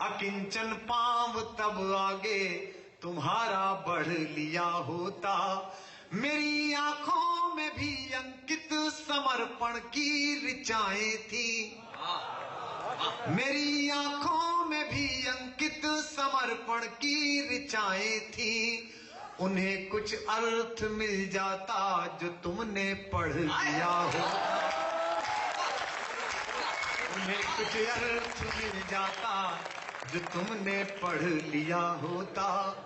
अकिंचन पांव तब आगे तुम्हारा बढ़ लिया होता। मेरी आंखों में भी अंकित समर्पण की ऋचाएं थी। मेरी आंखों में भी अंकित समर्पण की ऋचाएं थी। उन्हें कुछ अर्थ मिल जाता जो तुमने पढ़ लिया हो। उन्हें कुछ अर्थ मिल जाता जो तुमने पढ़ लिया होता।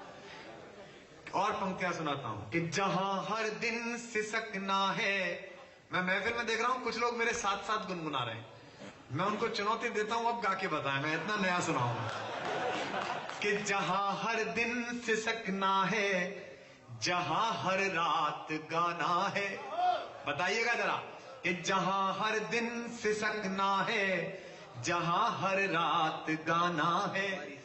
और पंक्तियां सुनाता हूं कि जहां हर दिन सिसकना है। मैं महफिल में देख रहा हूं कुछ लोग मेरे साथ साथ गुनगुना रहे हैं। मैं उनको चुनौती देता हूं, अब गा के बताएं, मैं इतना नया सुनाऊंगा कि जहां हर दिन सिसकना है, जहां हर रात गाना है। बताइएगा जरा कि जहां हर दिन सिसकना है, जहां हर रात गाना है।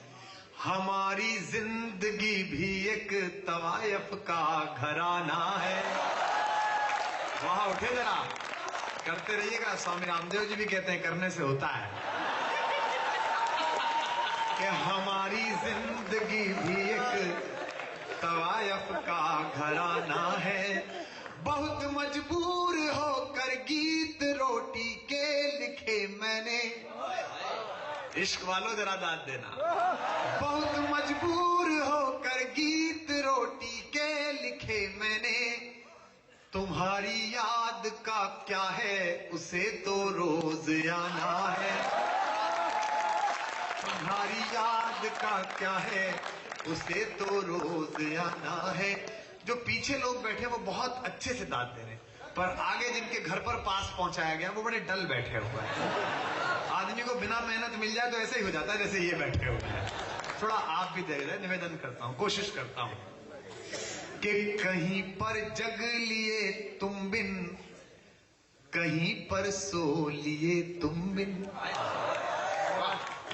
हमारी जिंदगी भी एक तवायफ का घराना है। वहां उठे जरा, करते रहिएगा। स्वामी रामदेव जी भी कहते हैं करने से होता है। कि हमारी जिंदगी भी एक तवायफ का घराना है। बहुत मजबूर होकर गीत रोटी के लिखे मैंने। इश्क वालों जरा दाद देना। बहुत मजबूर होकर गीत रोटी के लिखे मैंने। तुम्हारी याद का क्या है, उसे तो रोज आना है। तुम्हारी याद का क्या है, उसे तो रोज आना है। जो पीछे लोग बैठे वो बहुत अच्छे से दाद दे रहे हैं, पर आगे जिनके घर पर पास पहुंचाया गया वो बड़े डल बैठे हुए हैं। आदमी को बिना मेहनत मिल जाए तो ऐसे ही हो जाता है जैसे ये बैठे हुए हैं। थोड़ा आप भी दे रहे, निवेदन करता हूं, कोशिश करता हूं कि कहीं पर जग लिए तुम बिन, कहीं पर सो लिए तुम बिन।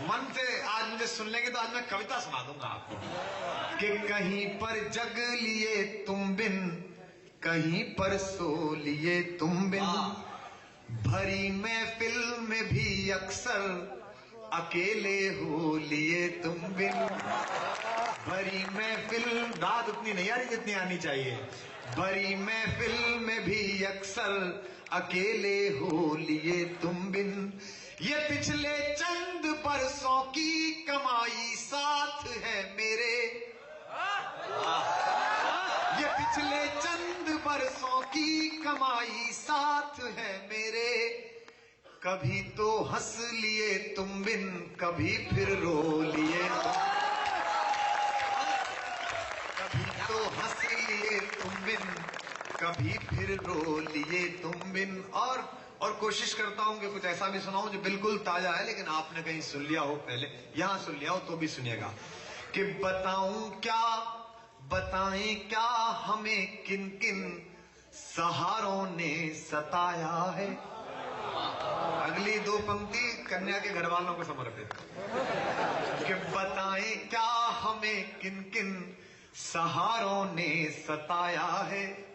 मन से आज मुझे सुन लेंगे तो आज मैं कविता सुना दूंगा आपको कि कहीं पर जग लिए तुम बिन, कहीं पर सो लिए तुम बिन। भरी महफिल में भी अक्सर अकेले हो लिए तुम बिन। भरी महफिल, दाद उतनी नहीं आ रही जितनी आनी चाहिए। भरी महफिल में भी अक्सर अकेले हो लिए तुम बिन। ये पिछले चंद बरसों की कमाई साथ है मेरे। ये पिछले चंद बरसों की कमाई साथ है मेरे। कभी तो हंस लिए तुम बिन, कभी फिर रो लिए। कभी तो हंस लिए तुम बिन, कभी फिर रो लिए तुम बिन। और कोशिश करता हूं कि कुछ ऐसा भी सुनाऊं जो बिल्कुल ताजा है, लेकिन आपने कहीं सुन लिया हो पहले, यहां सुन लिया हो तो भी सुनिएगा। कि बताऊं क्या, बताएं क्या, हमें किन किन सहारों ने सताया है। अगली दो पंक्ति कन्या के घर वालों को समर्पित। कि बताएं क्या, हमें किन किन सहारों ने सताया है।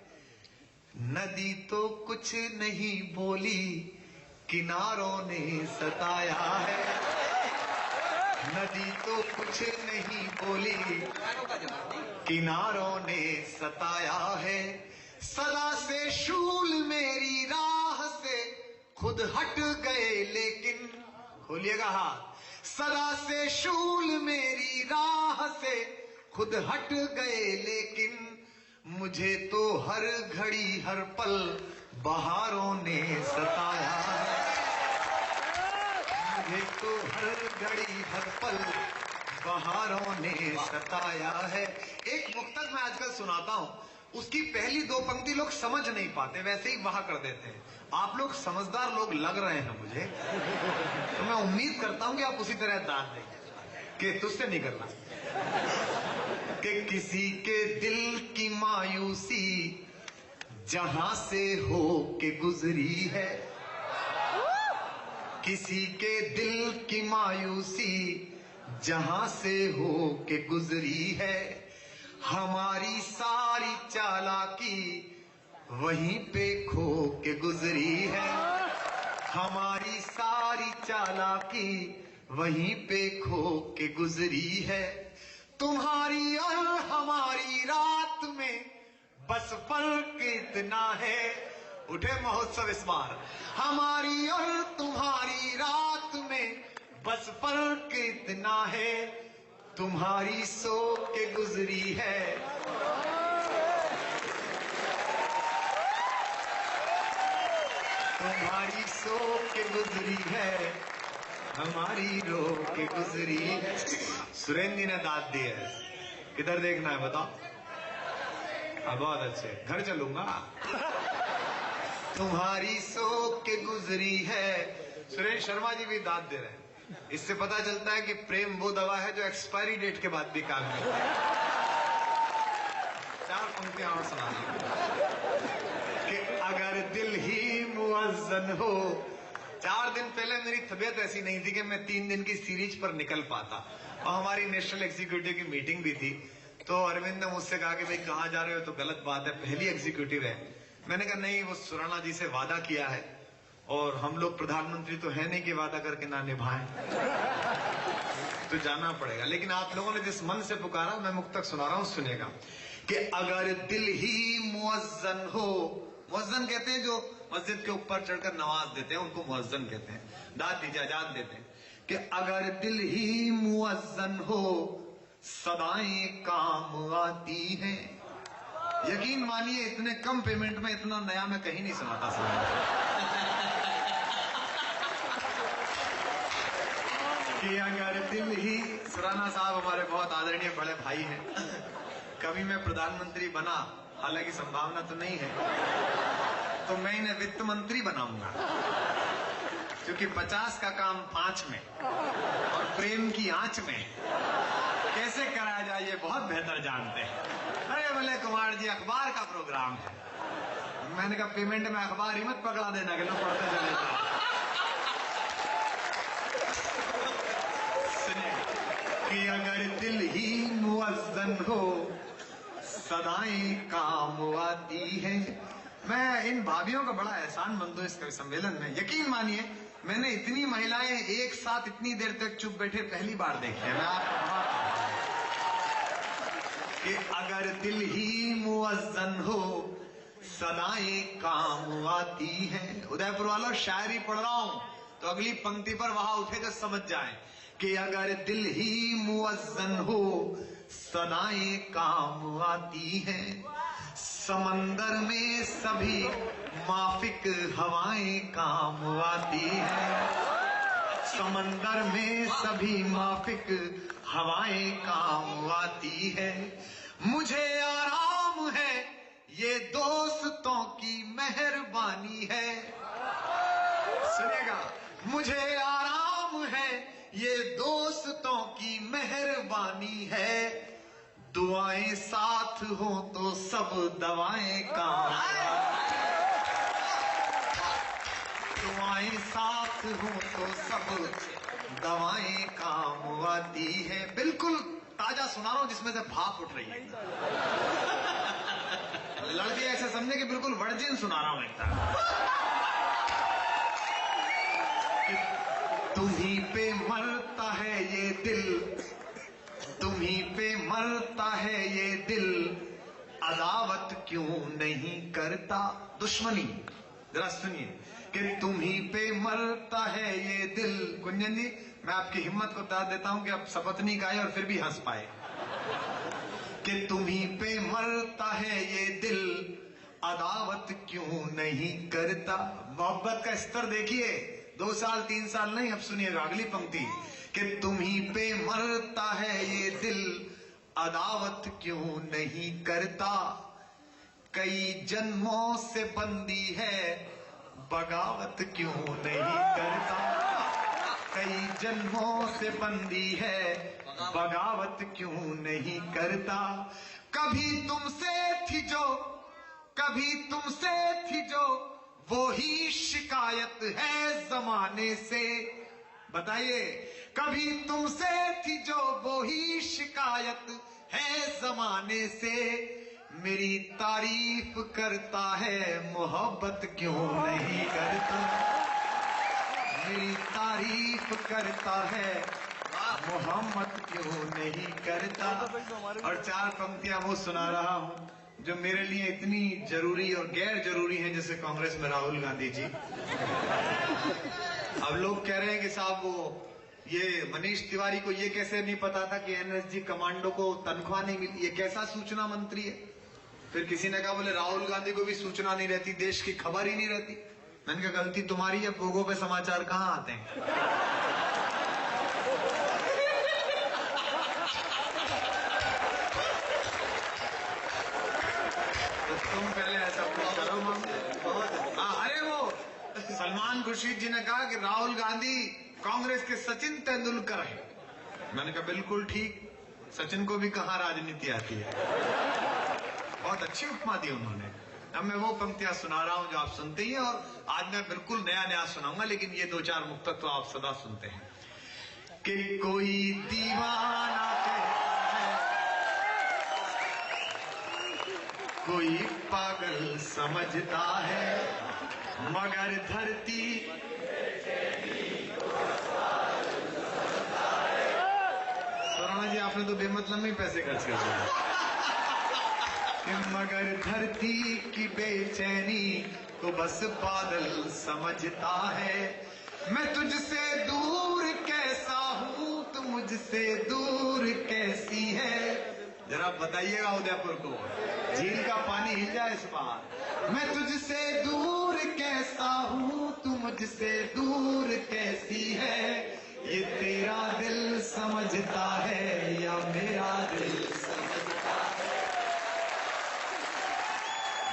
नदी तो कुछ नहीं बोली, किनारों ने सताया है। नदी तो कुछ नहीं बोली, किनारों ने सताया है। सदा से शूल मेरी राह से खुद हट गए लेकिन, खोलिएगा हाथ। सदा से शूल मेरी राह से खुद हट गए लेकिन, मुझे तो हर घड़ी हर पल बहारों ने सताया है। मुझे तो हर घड़ी हर पल बहारों ने सताया है। एक मुक्तक मैं आजकल सुनाता हूं, उसकी पहली दो पंक्ति लोग समझ नहीं पाते, वैसे ही वहां कर देते हैं। आप लोग समझदार लोग लग रहे हैं मुझे, तो मैं उम्मीद करता हूं कि आप उसी तरह दाद देंगे कि तुझसे नहीं करना। कि किसी के दिल की मायूसी जहां से हो के गुजरी है। किसी के दिल की मायूसी जहां से हो के गुजरी है। हमारी सारी चालाकी वहीं पे खो के गुजरी है। हमारी सारी चालाकी वहीं पे खो के गुजरी है। तुम्हारी और हमारी रात में बस फर्क इतना है। उठे महोत्सव इस बार। हमारी और तुम्हारी रात में बस फर्क इतना है। तुम्हारी सो के गुजरी है। तुम्हारी सो के गुजरी है, हमारी रो के गुजरी है। सुरेंद्र जी ने दाद दी है। किधर देखना है बताओ? बहुत अच्छे, घर चलूंगा। तुम्हारी सो के गुजरी है। सुरेंद्र शर्मा जी भी दाद दे रहे हैं। इससे पता चलता है कि प्रेम वो दवा है जो एक्सपायरी डेट के बाद भी काम करती है। 4 पंक्तियां और सुना कि अगर दिल ही मुअज्जन हो। 4 दिन पहले मेरी तबीयत ऐसी नहीं थी कि मैं 3 दिन की सीरीज पर निकल पाता, और हमारी नेशनल एग्जीक्यूटिव की मीटिंग भी थी। तो अरविंद ने मुझसे कहा कि भाई कहाँ जा रहे हो? तो गलत बात है, पहली एग्जीक्यूटिव है। मैंने कहा नहीं, वो सुराना जी से वादा किया है, और हम लोग प्रधानमंत्री तो है नहीं कि वादा करके ना निभाएं, तो जाना पड़ेगा। लेकिन आप लोगों ने जिस मन से पुकारा, मैं मुक्तक सुना रहा हूं, सुनेगा कि अगर दिल ही मुअज्जन हो। मुअज्जन कहते हैं जो मस्जिद के ऊपर चढ़कर नमाज देते हैं, उनको मुअज्जन कहते हैं। दाद दीजिए, आजाद देते हैं कि अगर दिल ही मुअज्जन हो, सदाएं काम आती हैं। यकीन मानिए इतने कम पेमेंट में इतना नया मैं कहीं नहीं सुनाता कि अगर दिल ही। सुराना साहब हमारे बहुत आदरणीय बड़े भाई हैं। कभी मैं प्रधानमंत्री बना, हालांकि संभावना तो नहीं है, तो मैं इन्हें वित्त मंत्री बनाऊंगा, क्योंकि 50 का काम 5 में और प्रेम की आंच में कैसे कराया जाए ये बहुत बेहतर जानते हैं। अरे बोले कुमार जी, अखबार का प्रोग्राम है। मैंने कहा पेमेंट में अखबार ही मत पकड़ा देना कि लोग पढ़ते चले जाए। कि अगर दिल ही मुअज्जन हो, सदाएं काम आती है। मैं इन भाभियों का बड़ा एहसानमंद हूं इस कवि सम्मेलन में। यकीन मानिए मैंने इतनी महिलाएं एक साथ इतनी देर तक चुप बैठे पहली बार देखी है। मैं आपको कि अगर दिल ही मुअज्जन हो, सदाएं काम आती हैं। उदयपुर वालों, शायरी पढ़ रहा हूं तो अगली पंक्ति पर वहां उठे तो समझ जाए कि अगर दिल ही मुअज्जन हो, सदाएं काम आती हैं। समंदर में सभी माफिक हवाएं काम आती हैं। समंदर में सभी माफिक हवाएं काम आती है। मुझे आराम है, ये दोस्तों की मेहरबानी है। सुनेगा, मुझे आराम है, ये दोस्तों की मेहरबानी है। दुआएं साथ हो तो सब दवाएं काम। दुआएं साथ हो तो सब दवाएं काम आती है। बिल्कुल ताजा सुना रहा हूं जिसमें से भाप उठ रही है। लड़के ऐसे समझे कि बिल्कुल वर्जिन सुना रहा हूं एक तरह। तुम्हीं पे मरता है ये दिल, तुम्हीं पे मरता है ये दिल, अदावत क्यों नहीं करता। दुश्मनी जरा सुनिए कि तुम्हीं पे मरता है ये दिल। कुंजन जी, मैं आपकी हिम्मत को दाद देता हूं कि आप शपथ नहीं खाए और फिर भी हंस पाए कि तुम्हीं पे मरता है ये दिल, अदावत क्यों नहीं करता। मोहब्बत का स्तर देखिए, 2 साल 3 साल नहीं। अब सुनिएगा अगली पंक्ति कि तुम्हीं पे मरता है ये दिल, अदावत क्यों नहीं करता। कई जन्मों से बंदी है, बगावत क्यों नहीं करता। कई जन्मों से बंदी है, बगावत क्यों नहीं करता। कभी तुमसे थी जो, कभी तुमसे थी जो, वो ही शिकायत है जमाने से। बताइए, कभी तुमसे थी जो, वो ही शिकायत है जमाने से। मेरी तारीफ करता है, मोहब्बत क्यों नहीं करता। मेरी तारीफ करता है, मोहम्मद क्यों नहीं करता। और 4 पंक्तियां वो सुना रहा हूं जो मेरे लिए इतनी जरूरी और गैर जरूरी है, जैसे कांग्रेस में राहुल गांधी जी। अब लोग कह रहे हैं कि साहब वो ये मनीष तिवारी को ये कैसे नहीं पता था कि एनएसजी कमांडो को तनख्वाह नहीं मिली, ये कैसा सूचना मंत्री है। फिर किसी ने कहा बोले राहुल गांधी को भी सूचना नहीं रहती, देश की खबर ही नहीं रहती। मैंने कहा गलती तुम्हारी है, लोगों पे समाचार कहाँ आते हैं। तो तुम पहले ऐसा कुछ करो बहुत। अरे वो सलमान खुर्शीद जी ने कहा कि राहुल गांधी कांग्रेस के सचिन तेंदुलकर है। मैंने कहा बिल्कुल ठीक, सचिन को भी कहां राजनीति आती है। बहुत अच्छी उपमा दी उन्होंने। अब मैं वो पंक्तियां सुना रहा हूं जो आप सुनते ही हैं, और आज मैं बिल्कुल नया सुनाऊंगा, लेकिन ये 2-4 मुक्तक तो आप सदा सुनते हैं। कि कोई दीवाना कहता है, कोई पागल समझता है, मगर धरती सराना जी आपने तो बेमतलब में पैसे खर्च कर दिए। मगर धरती की बेचैनी को बस बादल समझता है। मैं तुझसे दूर कैसा हूँ, तू मुझसे दूर कैसी है। जरा बताइएगा उदयपुर को, झील का पानी हिल जाए इस बार। मैं तुझसे दूर कैसा हूँ, तू मुझसे दूर कैसी है। ये तेरा दिल समझता है या मेरा दिल समझता है।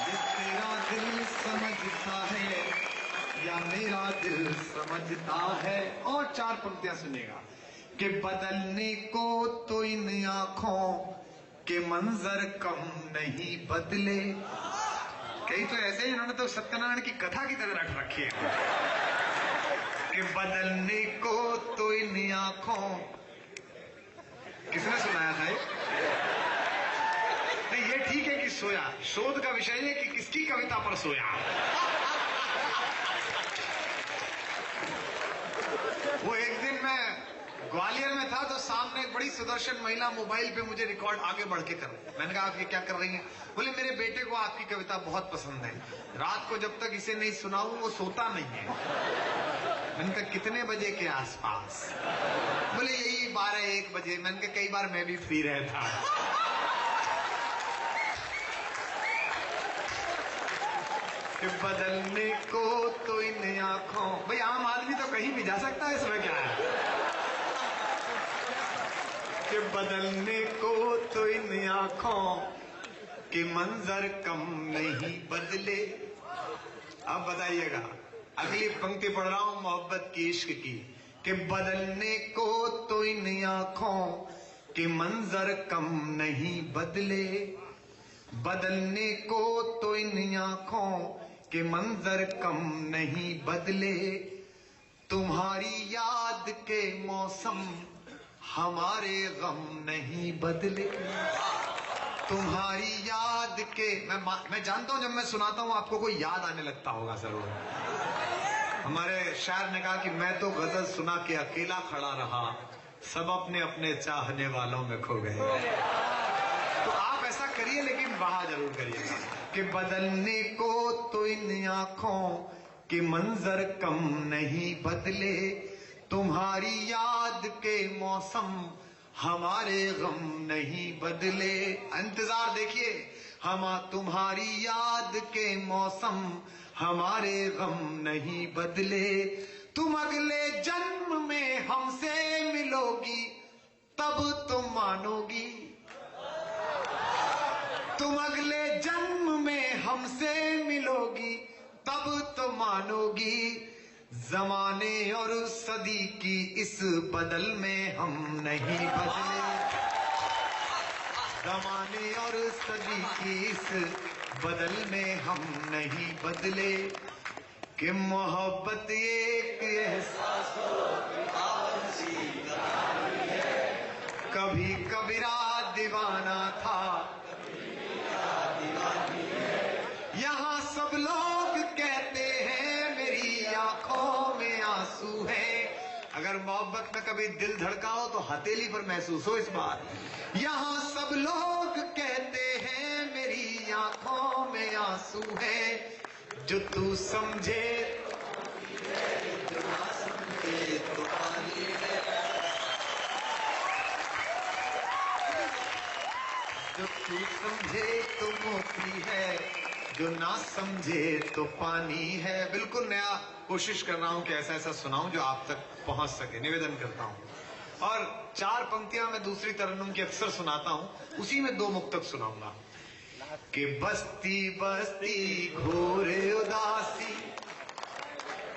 ये तेरा दिल समझता है या मेरा दिल समझता है। और 4 पंक्तियां सुनेगा। कि बदलने को तो इन आंखों के मंजर कम नहीं बदले। कई तो ऐसे ही इन्होंने तो सत्यनारायण की कथा की तरह रख रखी है। कि बदलने को तो इन आंखों, किसने सुनाया था ये? नहीं ये ठीक है कि सोया, शोध का विषय है कि किसकी कविता पर सोया। वो एक दिन मैं ग्वालियर में था तो सामने एक बड़ी सुदर्शन महिला मोबाइल पे मुझे रिकॉर्ड आगे बढ़ के कर रही है। मैंने कहा आप ये क्या कर रही हैं? बोले मेरे बेटे को आपकी कविता बहुत पसंद है, रात को जब तक इसे नहीं सुनाऊं वो सोता नहीं है। मैंने कहा कितने बजे के आसपास? बोले यही 12-1 बजे। मैंने कहा कई बार मैं भी फ्री रहता। बदलने को तो इन आंखों, भाई आम आदमी तो कहीं भी जा सकता है, इसमें क्या है। कि बदलने को तो इन आंखों के मंजर कम नहीं बदले। अब बताइएगा, अगली पंक्ति पढ़ रहा हूं मोहब्बत की, इश्क की। कि बदलने को तो इन आंखों के मंजर कम नहीं बदले। बदलने को तो इन आंखों के मंजर कम नहीं बदले। तुम्हारी याद के मौसम हमारे गम नहीं बदले। तुम्हारी याद के, मैं जानता हूं जब मैं सुनाता हूं आपको कोई याद आने लगता होगा जरूर। हमारे शायर ने कहा कि मैं तो गजल सुना के अकेला खड़ा रहा, सब अपने अपने चाहने वालों में खो गए। तो आप ऐसा करिए, लेकिन वहां जरूर करिएगा। कि बदलने को तो इन आंखों के मंजर कम नहीं बदले। तुम्हारी याद के मौसम हमारे गम नहीं बदले। इंतजार देखिए, हम तुम्हारी याद के मौसम हमारे गम नहीं बदले। तुम अगले जन्म में हमसे मिलोगी तब तुम मानोगी। तुम अगले जन्म में हमसे मिलोगी तब तो मानोगी। जमाने और सदी की इस बदल में हम नहीं बदले। जमाने और सदी की इस बदल में हम नहीं बदले। कि मोहब्बत एक एहसासों की आरज़ी है। कभी कबीरा दीवाना था, यहाँ सब लोग कहते हैं मेरी आंखों में आंसू मोहब्बत में कभी दिल धड़का हो तो हथेली पर महसूस हो इस बार। यहाँ सब लोग कहते हैं मेरी आंखों में आंसू है, जो तू समझे जो ना समझे तो पानी है, जो तू समझे तो मोती है, जो ना समझे तो पानी है। बिल्कुल नया कोशिश कर रहा हूं कि ऐसा ऐसा सुनाऊं जो आप तक पहुंच सके, निवेदन करता हूं। और 4 पंक्तियां मैं दूसरी तरन्नुम की अक्सर सुनाता हूं, उसी में 2 मुक्तक सुनाऊंगा। कि बस्ती बस्ती घोर उदासी,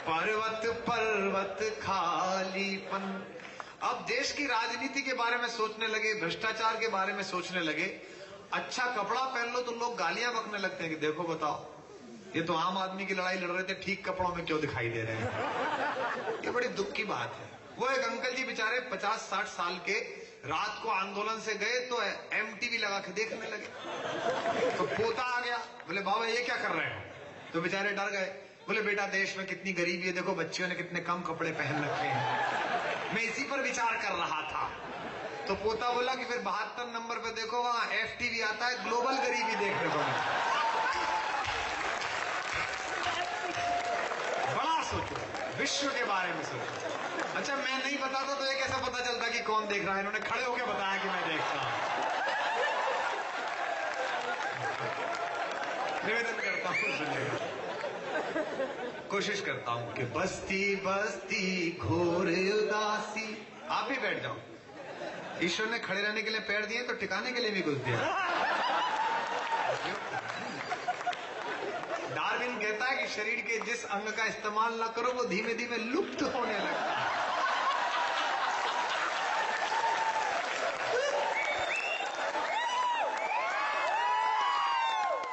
पर्वत पर्वत खालीपन। अब देश की राजनीति के बारे में सोचने लगे, भ्रष्टाचार के बारे में सोचने लगे, अच्छा कपड़ा पहन लो तो लोग गालियां बकने लगते हैं कि देखो बताओ ये तो आम आदमी की लड़ाई लड़ रहे थे, ठीक कपड़ों में क्यों दिखाई दे रहे हैं। ये बड़ी दुख की बात है। वो एक अंकल जी बेचारे 50-60 साल के, रात को आंदोलन से गए तो MTV लगा के देखने लगे। तो पोता आ गया, बोले बाबा ये क्या कर रहे हो? तो बेचारे डर गए। बोले बेटा देश में कितनी गरीबी है, देखो बच्चियों ने कितने कम कपड़े पहन रखे हैं, मैं इसी पर विचार कर रहा था। तो पोता बोला कि फिर 72 नंबर पे देखो, वहां FTV आता है, ग्लोबल गरीबी देखने को मिलती। बड़ा सोचो, विश्व के बारे में सोचो। अच्छा मैं नहीं बताता तो ये कैसे पता चलता कि कौन देख रहा है? इन्होंने खड़े होकर बताया कि मैं देखता हूं। निवेदन करता हूं, सुनिएगा, कोशिश करता हूं कि बस्ती बस्ती घोर उदासी। आप भी बैठ जाओ। ईश्वर ने खड़े रहने के लिए पैर दिए तो टिकाने के लिए भी कुछ दिया। डार्विन कहता है कि शरीर के जिस अंग का इस्तेमाल ना करो वो धीमे धीमे लुप्त होने लगता है।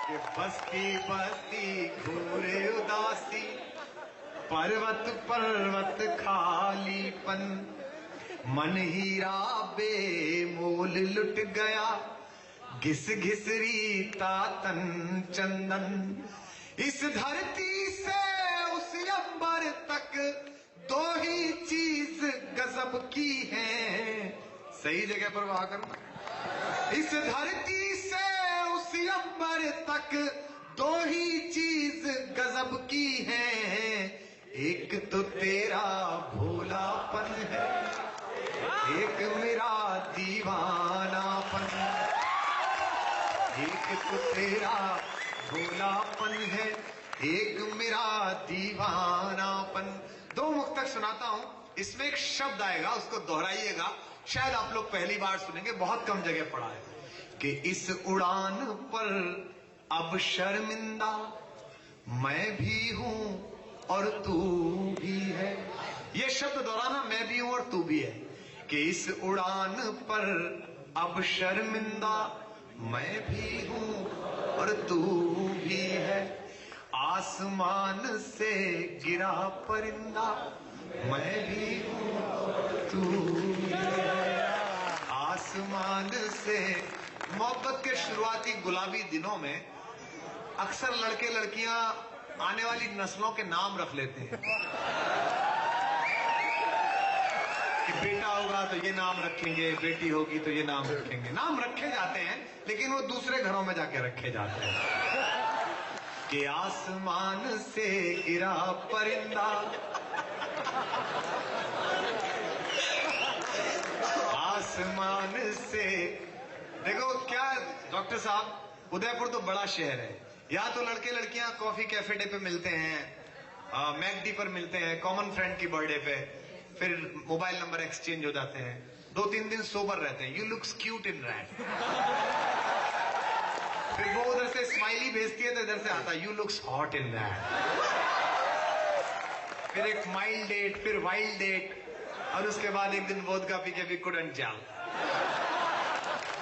कि बस्ती बस्ती घोरे उदासी, पर्वत पर्वत खालीपन, मन हीरा बेमोल लुट गया, घिस घिस रीता तन चंदन। इस धरती से उस अंबर तक 2 ही चीज गजब की है। सही जगह पर वहा करना। इस धरती से उस अंबर तक 2 ही चीज गजब की है, एक तो तेरा भोलापन है, एक मेरा दीवानापन। एक तो तेरा भोलापन है, एक मेरा दीवानापन। 2 मुक्तक सुनाता हूं, इसमें एक शब्द आएगा, उसको दोहराइएगा, शायद आप लोग पहली बार सुनेंगे, बहुत कम जगह पड़ा है। कि इस उड़ान पर अब शर्मिंदा मैं भी हूं और तू भी है। ये शब्द दोहराना, मैं भी हूं और तू भी है। कि इस उड़ान पर अब शर्मिंदा मैं भी हूं और तू भी है। आसमान से गिरा परिंदा मैं भी हूं तू भी है। आसमान से। मोहब्बत के शुरुआती गुलाबी दिनों में अक्सर लड़के लड़कियां आने वाली नस्लों के नाम रख लेते हैं कि बेटा होगा तो ये नाम रखेंगे, बेटी होगी तो ये नाम रखेंगे। नाम रखे जाते हैं लेकिन वो दूसरे घरों में जाके रखे जाते हैं। कि आसमान से गिरा परिंदा, आसमान से। देखो क्या डॉक्टर साहब, उदयपुर तो बड़ा शहर है, या तो लड़के लड़कियां कॉफी कैफे डे पे मिलते हैं, मैकडी पर मिलते हैं, कॉमन फ्रेंड की बर्थडे पे, फिर मोबाइल नंबर एक्सचेंज हो जाते हैं, 2-3 दिन सोबर रहते हैं। You looks cute in rat. फिर वो उधर से स्माइली भेजती है तो इधर से आता है you looks hot in rat. फिर एक माइल्ड डेट, फिर वाइल्ड डेट, और उसके बाद एक दिन वोदका पी के भी कुडंट जाल।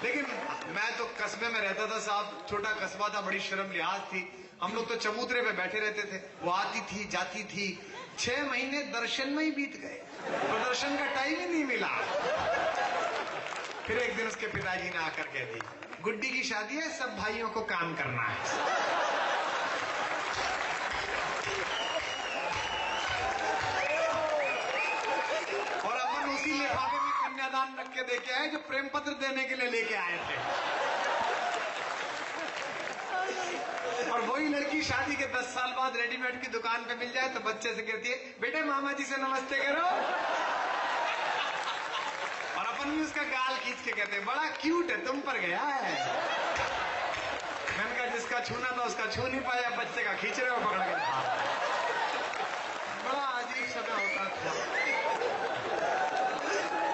लेकिन मैं तो कस्बे में रहता था साहब, छोटा कस्बा था, बड़ी शर्म लिहाज थी। हम लोग तो चबूतरे पे बैठे रहते थे, वो आती थी जाती थी। 6 महीने दर्शन में ही बीत गए, प्रदर्शन का टाइम ही नहीं मिला। फिर एक दिन उसके पिताजी ने आकर कह दी, गुड्डी की शादी है, सब भाइयों को काम करना है। और अब कन्यादान रख के देके आए जो प्रेम पत्र देने के लिए लेके आए थे। और वही लड़की शादी के 10 साल बाद रेडीमेड की दुकान पे मिल जाए तो बच्चे से कहती है, बेटे मामा जी से नमस्ते करो। और अपन भी उसका गाल खींच के कहते हैं, बड़ा क्यूट है, तुम पर गया है। मैंने कहा जिसका छूना था उसका छू नहीं पाया, बच्चे का खींच रहे हो पकड़ के। बड़ा अजीब समय होता था।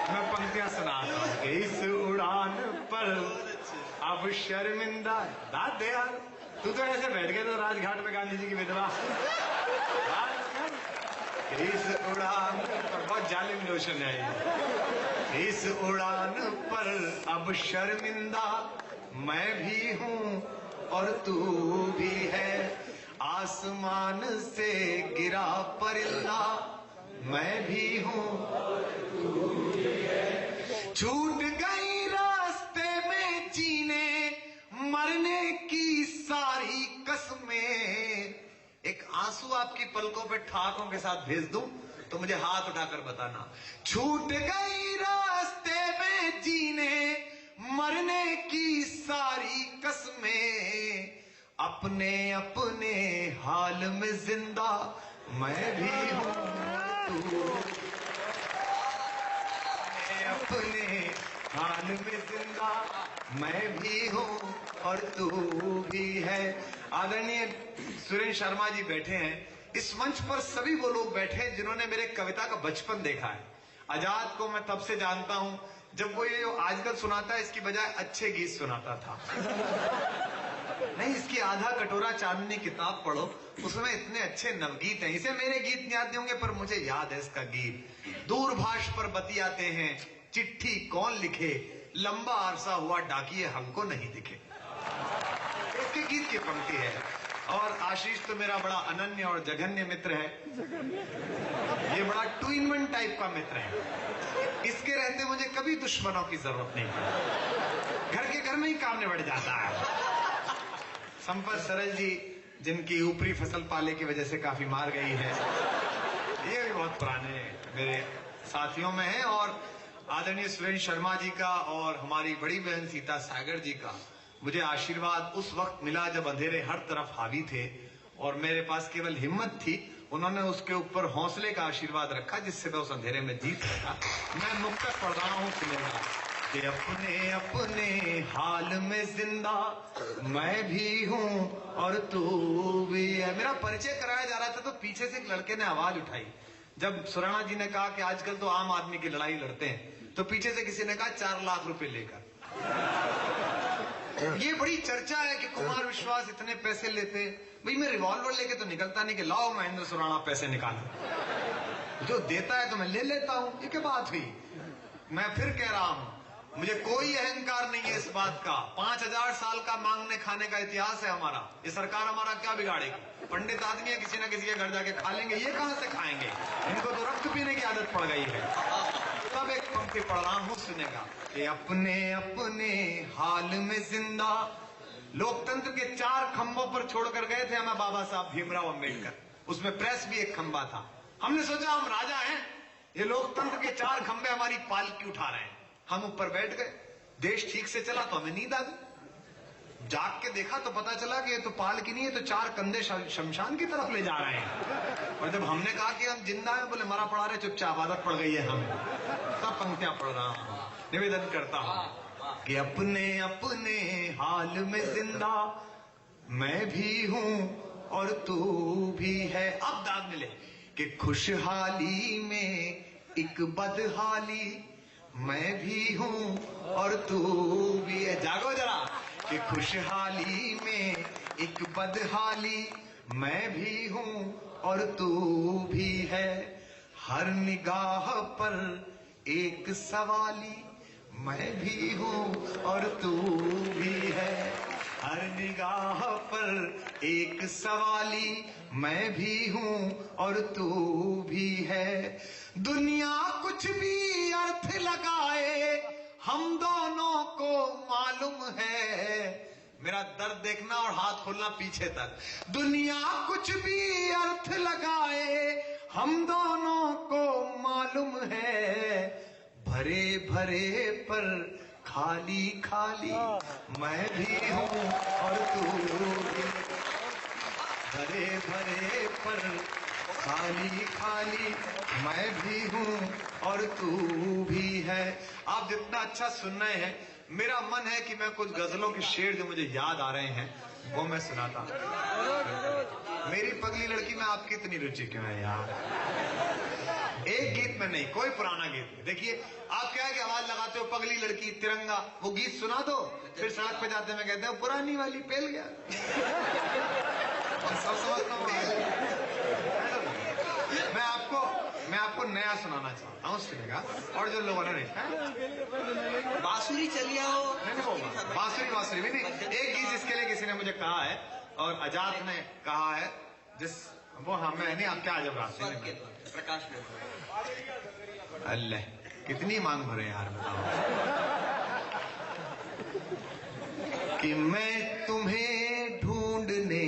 मैं पंक्तियां सुनाता हूँ कि इस उड़ान पर अब शर्मिंदा दादे यार, तू तो ऐसे बैठ गए तो राजघाट में गांधी जी की विधवा। इस उड़ान पर बहुत जालिम नोशन है। इस उड़ान पर अब शर्मिंदा मैं भी हूँ और तू भी है। आसमान से गिरा परिंदा मैं भी हूँ तू भी है। छूट गई रास्ते में जीने मरने की सारी कसमें। एक आंसू आपकी पलकों पे ठाकों के साथ भेज दूं तो मुझे हाथ उठाकर बताना। छूट गई रास्ते में जीने मरने की सारी कसमें। अपने अपने हाल में जिंदा मैं भी हूँ तू। अपने हाल में जिंदा मैं भी हूँ और तू भी है। आदरणीय सुरेंद्र शर्मा जी बैठे हैं इस मंच पर। सभी वो लोग बैठे हैं जिन्होंने मेरे कविता का बचपन देखा है। आजाद को मैं तब से जानता हूं जब वो ये आजकल सुनाता है इसकी बजाय अच्छे गीत सुनाता था। नहीं, इसकी आधा कटोरा चांदनी किताब पढ़ो, उसमें इतने अच्छे नवगीत हैं। इसे मेरे गीत याद नहीं होंगे पर मुझे याद है इसका गीत। दूरभाष पर बतियाते हैं, चिट्ठी कौन लिखे, लंबा अरसा हुआ डाकिए हमको नहीं दिखे। इसके गीत की पंक्ति है। और आशीष तो मेरा बड़ा अनन्य और जघन्य मित्र है। ये बड़ा 2-in-1 टाइप का मित्र है। इसके रहते मुझे कभी दुश्मनों की जरूरत नहीं पड़ती। घर के घर में ही काम निबट जाता है। संपत सरल जी जिनकी ऊपरी फसल पाले की वजह से काफी मार गई है, ये भी बहुत पुराने मेरे साथियों में है। और आदरणीय सुरेंद्र शर्मा जी का और हमारी बड़ी बहन सीता सागर जी का मुझे आशीर्वाद उस वक्त मिला जब अंधेरे हर तरफ हावी थे और मेरे पास केवल हिम्मत थी। उन्होंने उसके ऊपर हौसले का आशीर्वाद रखा जिससे मैं उस अंधेरे में जीत सका। मैं मुक्तक पढ़ रहा हूँ सुनेगा कि अपने अपने हाल में जिंदा मैं भी हूँ और तू भी है। मेरा परिचय कराया जा रहा था तो पीछे से एक लड़के ने आवाज उठाई। जब सुराणा जी ने कहा कि आजकल तो आम आदमी की लड़ाई लड़ते हैं तो पीछे से किसी ने कहा 4 लाख रुपए लेकर। ये बड़ी चर्चा है कि कुमार विश्वास इतने पैसे लेते। भाई मैं रिवॉल्वर लेके तो निकलता नहीं कि लाओ महेंद्र सुराणा पैसे निकालो। जो देता है तो मैं ले लेता हूं। ये क्या बात हुई? मैं फिर कह रहा हूं मुझे कोई अहंकार नहीं है इस बात का। 5000 साल का मांगने खाने का इतिहास है हमारा। ये सरकार हमारा क्या बिगाड़ेगी? पंडित आदमी है, किसी ना किसी के घर जाके खा लेंगे। ये कहां से खाएंगे? इनको तो रक्त पीने की आदत पड़ गई है। तब एक पंक्ति पढ़ रहा हूं सुनेगा कि अपने अपने हाल में जिंदा। लोकतंत्र के 4 खंभों पर छोड़कर गए थे हमें बाबा साहब भीमराव अंबेडकर। उसमें प्रेस भी एक खंभा था। हमने सोचा हम राजा हैं, ये लोकतंत्र के 4 खंभे हमारी पालकी उठा रहे हैं। हम ऊपर बैठ गए। देश ठीक से चला तो हमें नींद आ गई। जाग के देखा तो पता चला कि ये तो पालकी नहीं है, तो 4 कंधे शमशान की तरफ ले जा रहे हैं। और जब हमने कहा कि हम जिंदा हैं, बोले मरा पड़ा रहे, चुपचाप आदत पड़ गई है हमें। तब पंक्तियां पढ़ रहा हूं, निवेदन करता हूं कि अपने अपने हाल में जिंदा मैं भी हूं और तू भी है। अब दाद मिले कि खुशहाली में एक बदहाली मैं भी हूं और तू भी है। जागो जरा कि खुशहाली में एक बदहाली मैं भी हूं और तू भी है। हर निगाह पर एक सवाली मैं भी हूं और तू भी है। हर निगाह पर एक सवाली मैं भी हूं और तू भी है। दुनिया कुछ भी अर्थ लगाए हम दोनों को मालूम है। मेरा दर्द देखना और हाथ खोलना पीछे तक। दुनिया कुछ भी अर्थ लगाए हम दोनों को मालूम है। भरे भरे पर खाली खाली मैं भी हूँ और तू भी। भरे भरे पर खाली खाली मैं भी हूँ और तू भी है। आप जितना अच्छा सुन रहे हैं, मेरा मन है कि मैं कुछ गजलों के शेर जो मुझे याद आ रहे हैं वो मैं सुनाता। मेरी पगली लड़की में आपकी इतनी रुचि क्यों है यार? एक गीत में नहीं, कोई पुराना गीत। देखिए आप क्या है कि आवाज लगाते हो पगली लड़की तिरंगा, वो गीत सुना दो, फिर सड़क पे जाते में कहते हो पुरानी वाली पेल गया। और सब समझता हूँ। मैं आपको नया सुनाना चाहता हूँ सुनेगा। और जो लोगों ने बांसुरी चलिया हो, बांसुरी भी नहीं। एक गीत जिसके लिए किसी ने मुझे कहा है और आजाद ने कहा है, जिस वो हमें नहीं, आप क्या जब रास्ते प्रकाश में अल्लाह कितनी मांग भरे यार, बताओ। कि मैं तुम्हें ढूंढने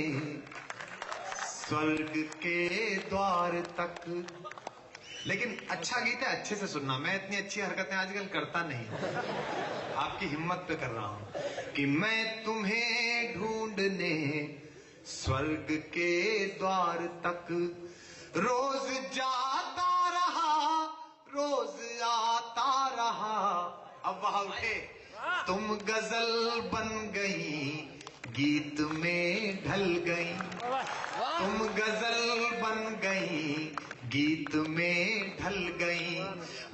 स्वर्ग के द्वार तक। लेकिन अच्छा गीत है, अच्छे से सुनना। मैं इतनी अच्छी हरकतें आजकल करता नहीं हूं, आपकी हिम्मत पे कर रहा हूं। कि मैं तुम्हें ढूंढने स्वर्ग के द्वार तक रोज जाता रहा, रोज आता रहा। अब वहां उठे, तुम गजल बन गई, गीत में ढल गई। तुम गजल बन गई, गीत में ढल गई।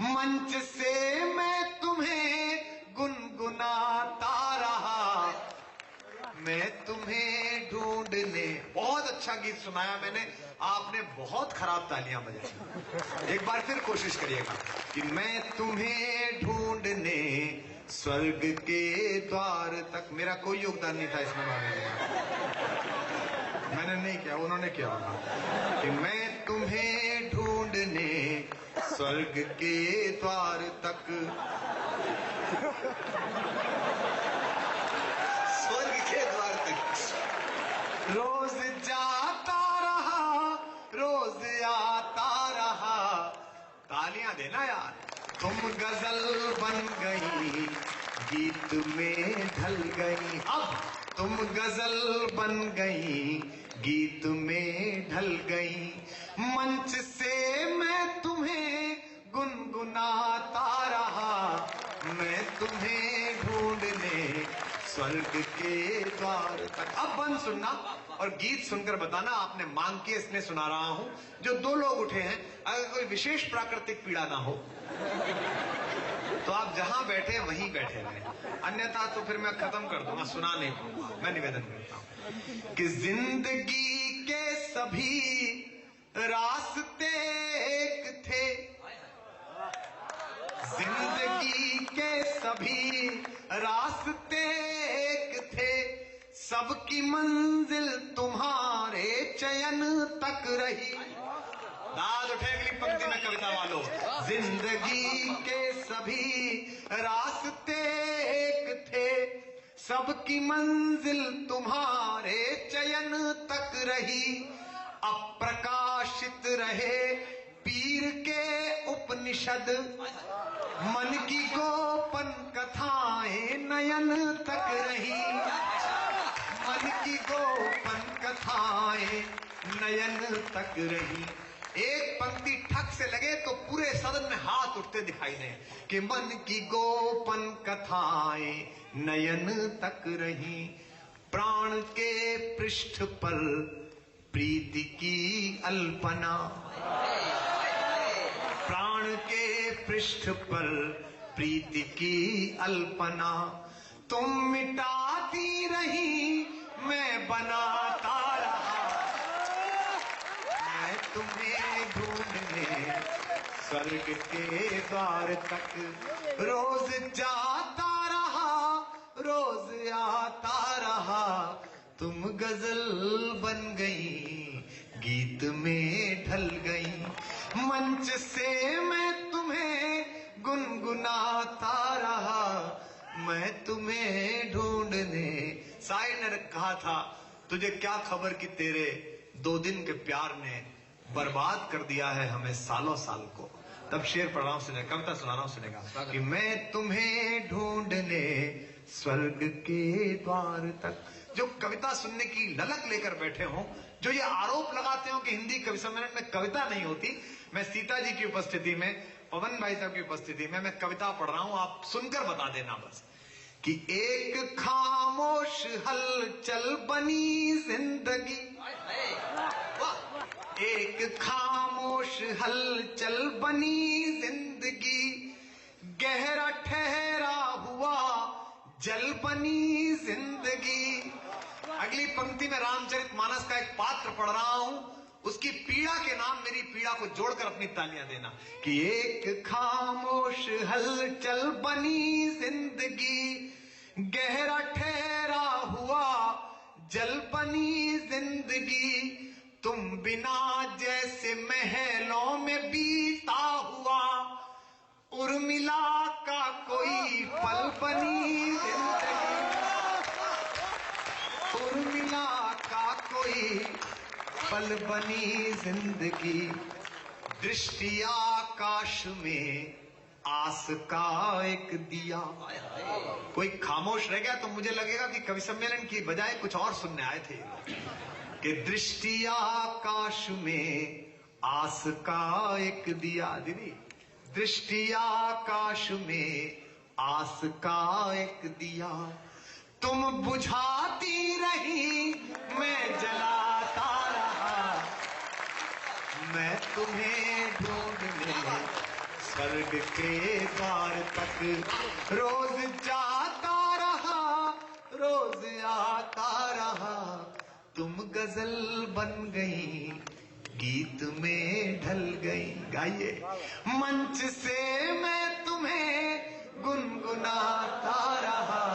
मंच से मैं तुम्हें गुनगुनाता रहा, मैं तुम्हें ढूंढने। बहुत अच्छा गीत सुनाया मैंने, आपने बहुत खराब तालियां बजाई। एक बार फिर कोशिश करिएगा। कि मैं तुम्हें ढूंढने स्वर्ग के द्वार तक। मेरा कोई योगदान नहीं था इसमें, मैंने नहीं किया, उन्होंने किया होगा। कि मैं तुम्हें ढूंढने स्वर्ग के द्वार तक, स्वर्ग के द्वार तक रोज जाता रहा, रोज आता रहा। तालियां देना यार। तुम गजल बन गई, गीत में ढल गई। अब तुम गजल बन गई, गीत में ढल गई। मंच से मैं तुम्हें गुनगुनाता रहा, मैं तुम्हें ढूंढने स्वर्ग के द्वार तक। अब बंद सुनना और गीत सुनकर बताना आपने मांग की, इसने सुना रहा हूं। जो दो लोग उठे हैं, अगर कोई विशेष प्राकृतिक पीड़ा ना हो तो आप जहां बैठे वहीं बैठे रहे, अन्यथा तो फिर मैं खत्म कर दूंगा, सुना नहीं पाऊंगा। मैं निवेदन करता हूं कि जिंदगी के सभी रास्ते एक थे, जिंदगी के सभी रास्ते एक थे। सबकी मंजिल तुम्हारे चयन तक रही। दाद उठे अगली पंक्ति में कविता वालों। जिंदगी के सभी रास्ते एक थे, सबकी मंजिल तुम्हारे चयन तक रही। अप्रकाशित रहे पीर के उपनिषद, मन की गोपन कथाएं नयन तक रही। मन की गोपन कथाएं नयन तक रही। एक पंक्ति ठक से लगे तो पूरे सदन में हाथ उठते दिखाई दे कि मन की गोपन कथाएं नयन तक रही। प्राण के पृष्ठ पर प्रीति की अल्पना, प्राण के पृष्ठ पर प्रीति की अल्पना। तुम मिटाती रही, मैं बनाता रहा, मैं तुम्हें ढूंढने स्वर्ग के द्वार तक रोज जाता रहा, रोज आता रहा। तुम गजल बन गई, गीत में ढल गई। मंच से मैं तुम्हें गुनगुनाता रहा, मैं तुम्हें ढूंढने। साहिर ने कहा था, तुझे क्या खबर कि तेरे 2 दिन के प्यार ने बर्बाद कर दिया है हमें सालों साल को। तब शेर पढ़ रहा हूं सुनेगा, कविता सुना रहा हूं सुनेगा कि मैं तुम्हें ढूंढने स्वर्ग के द्वार तक। जो कविता सुनने की ललक लेकर बैठे हों, जो ये आरोप लगाते हो कि हिंदी कवि सम्मेलन में कविता नहीं होती, मैं सीता जी की उपस्थिति में, पवन भाई साहब की उपस्थिति में मैं कविता पढ़ रहा हूं, आप सुनकर बता देना बस कि एक खामोश हलचल बनी जिंदगी, एक खामोश हलचल बनी जिंदगी, गहरा ठहरा हुआ जल बनी जिंदगी। अगली पंक्ति में रामचरितमानस का एक पात्र पढ़ रहा हूं, उसकी पीड़ा के नाम मेरी पीड़ा को जोड़कर अपनी तालियां देना कि एक खामोश हलचल बनी जिंदगी, गहरा ठहरा हुआ जल बनी जिंदगी, तुम बिना जैसे महलों में बीता हुआ उर्मिला का कोई पल बनी जिंदगी, उर्मिला का कोई पल बनी जिंदगी, दृष्टि आकाश में आस का एक दिया। कोई खामोश रह गया तो मुझे लगेगा कि कवि सम्मेलन की बजाय कुछ और सुनने आए थे कि दृष्टि आकाश में आस का एक दिया। दीदी, दृष्टि आकाश में आस का एक दिया, तुम बुझाती रही मैं जलाता रहा, मैं तुम्हें ढूंढने स्वर्ग के द्वार तक रोज जाता रहा, रोज आता रहा, तुम गजल बन गई गीत में ढल गई। गाइए, मंच से मैं तुम्हें गुनगुनाता रहा,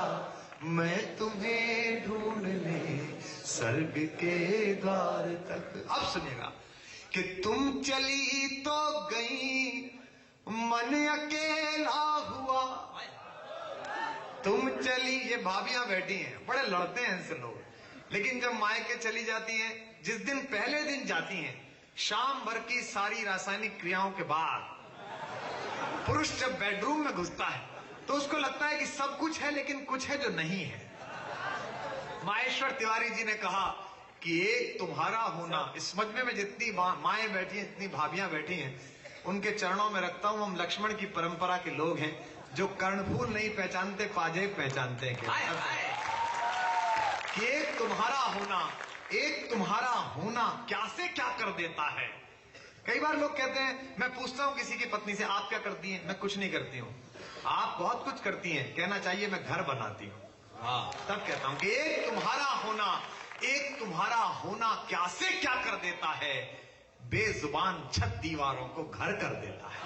मैं तुम्हें ढूंढने स्वर्ग के द्वार तक। अब सुनिएगा कि तुम चली तो गई मन अकेला हुआ, तुम चली, ये भाभियां बैठी हैं, बड़े लड़ते हैं इनसे लोग, लेकिन जब मायके चली जाती हैं, जिस दिन पहले दिन जाती हैं, शाम भर की सारी रासायनिक क्रियाओं के बाद पुरुष जब बेडरूम में घुसता है तो उसको लगता है कि सब कुछ है, लेकिन कुछ है जो नहीं है। माहेश्वर तिवारी जी ने कहा कि एक तुम्हारा होना, इस मजमे में जितनी माएं बैठी हैं, जितनी भाभियां बैठी हैं, उनके चरणों में रखता हूं। हम लक्ष्मण की परंपरा के लोग हैं जो कर्णफूल नहीं पहचानते, पाजेब पहचानते हैं। कि एक तुम्हारा होना, एक तुम्हारा होना क्या से क्या कर देता है। कई बार लोग कहते हैं, मैं पूछता हूं किसी की पत्नी से, आप क्या करती हैं? मैं कुछ नहीं करती हूं। आप बहुत कुछ करती हैं, कहना चाहिए मैं घर बनाती हूं। तब कहता हूं कि एक तुम्हारा होना, एक तुम्हारा होना क्या से क्या कर देता है, बेजुबान छत दीवारों को घर कर देता है।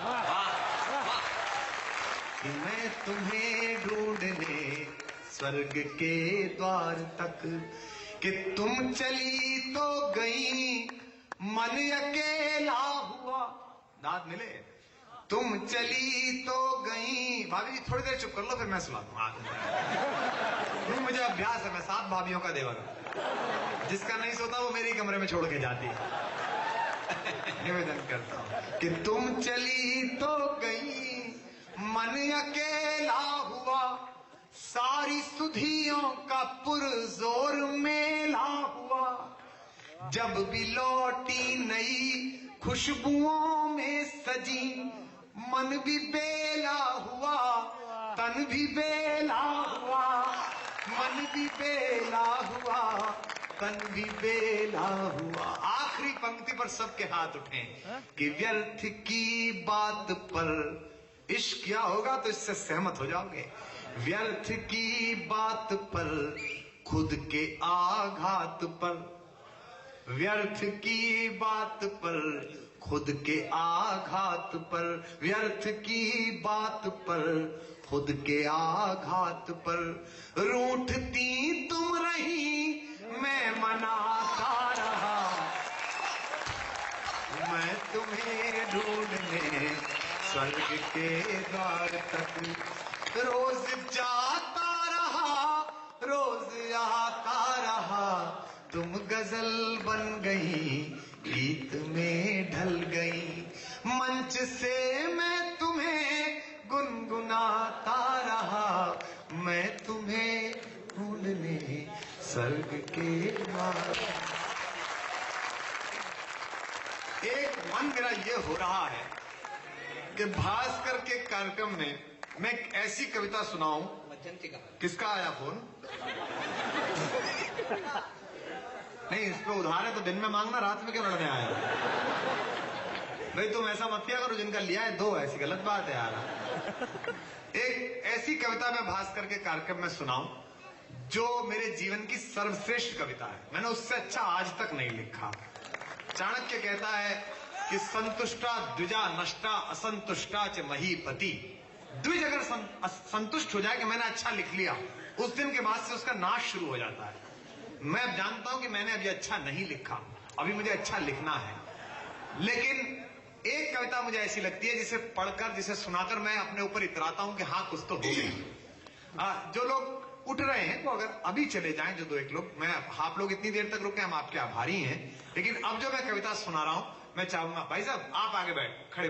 कि मैं तुम्हें ढूंढने स्वर्ग के द्वार तक, कि तुम चली तो गई मन अकेला हुआ। दाद मिले, तुम चली तो गई। भाभी जी थोड़ी देर चुप कर लो, फिर मैं सुना दूं। मुझे अभ्यास है, मैं 7 भाभियों का देवर हूं, जिसका नहीं सोता वो मेरी कमरे में छोड़ के जाती है। निवेदन करता हूं कि तुम चली तो गई मन अकेला हुआ, सारी सुधियों का पुरजोर मेला हुआ, जब भी लौटी नई खुशबुओं में सजी, मन भी बेला हुआ, तन भी बेला हुआ, मन भी बेला हुआ, तन भी बेला हुआ। आखिरी पंक्ति पर सबके हाथ उठे कि व्यर्थ की बात पर इश्क क्या होगा, तो इससे सहमत हो जाओगे। व्यर्थ की बात पर खुद के आघात पर, व्यर्थ की बात पर खुद के आघात पर, व्यर्थ की बात पर खुद के आघात पर, रूठती तुम रही मैं मनाता रहा, मैं तुम्हें ढूंढने स्वर्ग के द्वार तक रोज जाता रहा, रोज आता रहा, तुम गजल बन गई गीत में ढल गई। मंच से मैं तुम्हें ढूंढने स्वर्ग के द्वार। एक मन मेरा ये हो रहा है कि भास्कर के कार्यक्रम में मैं एक ऐसी कविता सुनाऊं। किसका आया फोन? नहीं, इस पे उधार है तो दिन में मांगना, रात में क्यों लड़ने आया? भाई तुम ऐसा मत किया करो, जिनका लिया है दो, ऐसी गलत बात है यार। एक ऐसी कविता मैं भास्कर के कार्यक्रम में सुनाऊं जो मेरे जीवन की सर्वश्रेष्ठ कविता है। मैंने उससे अच्छा आज तक नहीं लिखा। चाणक्य कहता है कि संतुष्टा द्विजा नष्टा असंतुष्टा च महीपति। द्विज अगर संतुष्ट हो जाए कि मैंने अच्छा लिख लिया, उस दिन के बाद से उसका नाश शुरू हो जाता है। मैं अब जानता हूं कि मैंने अभी अच्छा नहीं लिखा, अभी मुझे अच्छा लिखना है। लेकिन एक कविता मुझे ऐसी लगती है जिसे पढ़कर, जिसे सुनाकर मैं अपने ऊपर इतराता हूं कि हाँ कुछ तो हो गया। जो लोग उठ रहे हैं वो अगर अभी चले जाएं, जो दो एक लोग, मैं आप लोग इतनी देर तक रुके, हम आपके आभारी हैं। लेकिन अब जो मैं कविता सुना रहा हूं, मैं चाहूंगा भाई साहब आप आगे बैठ, खड़े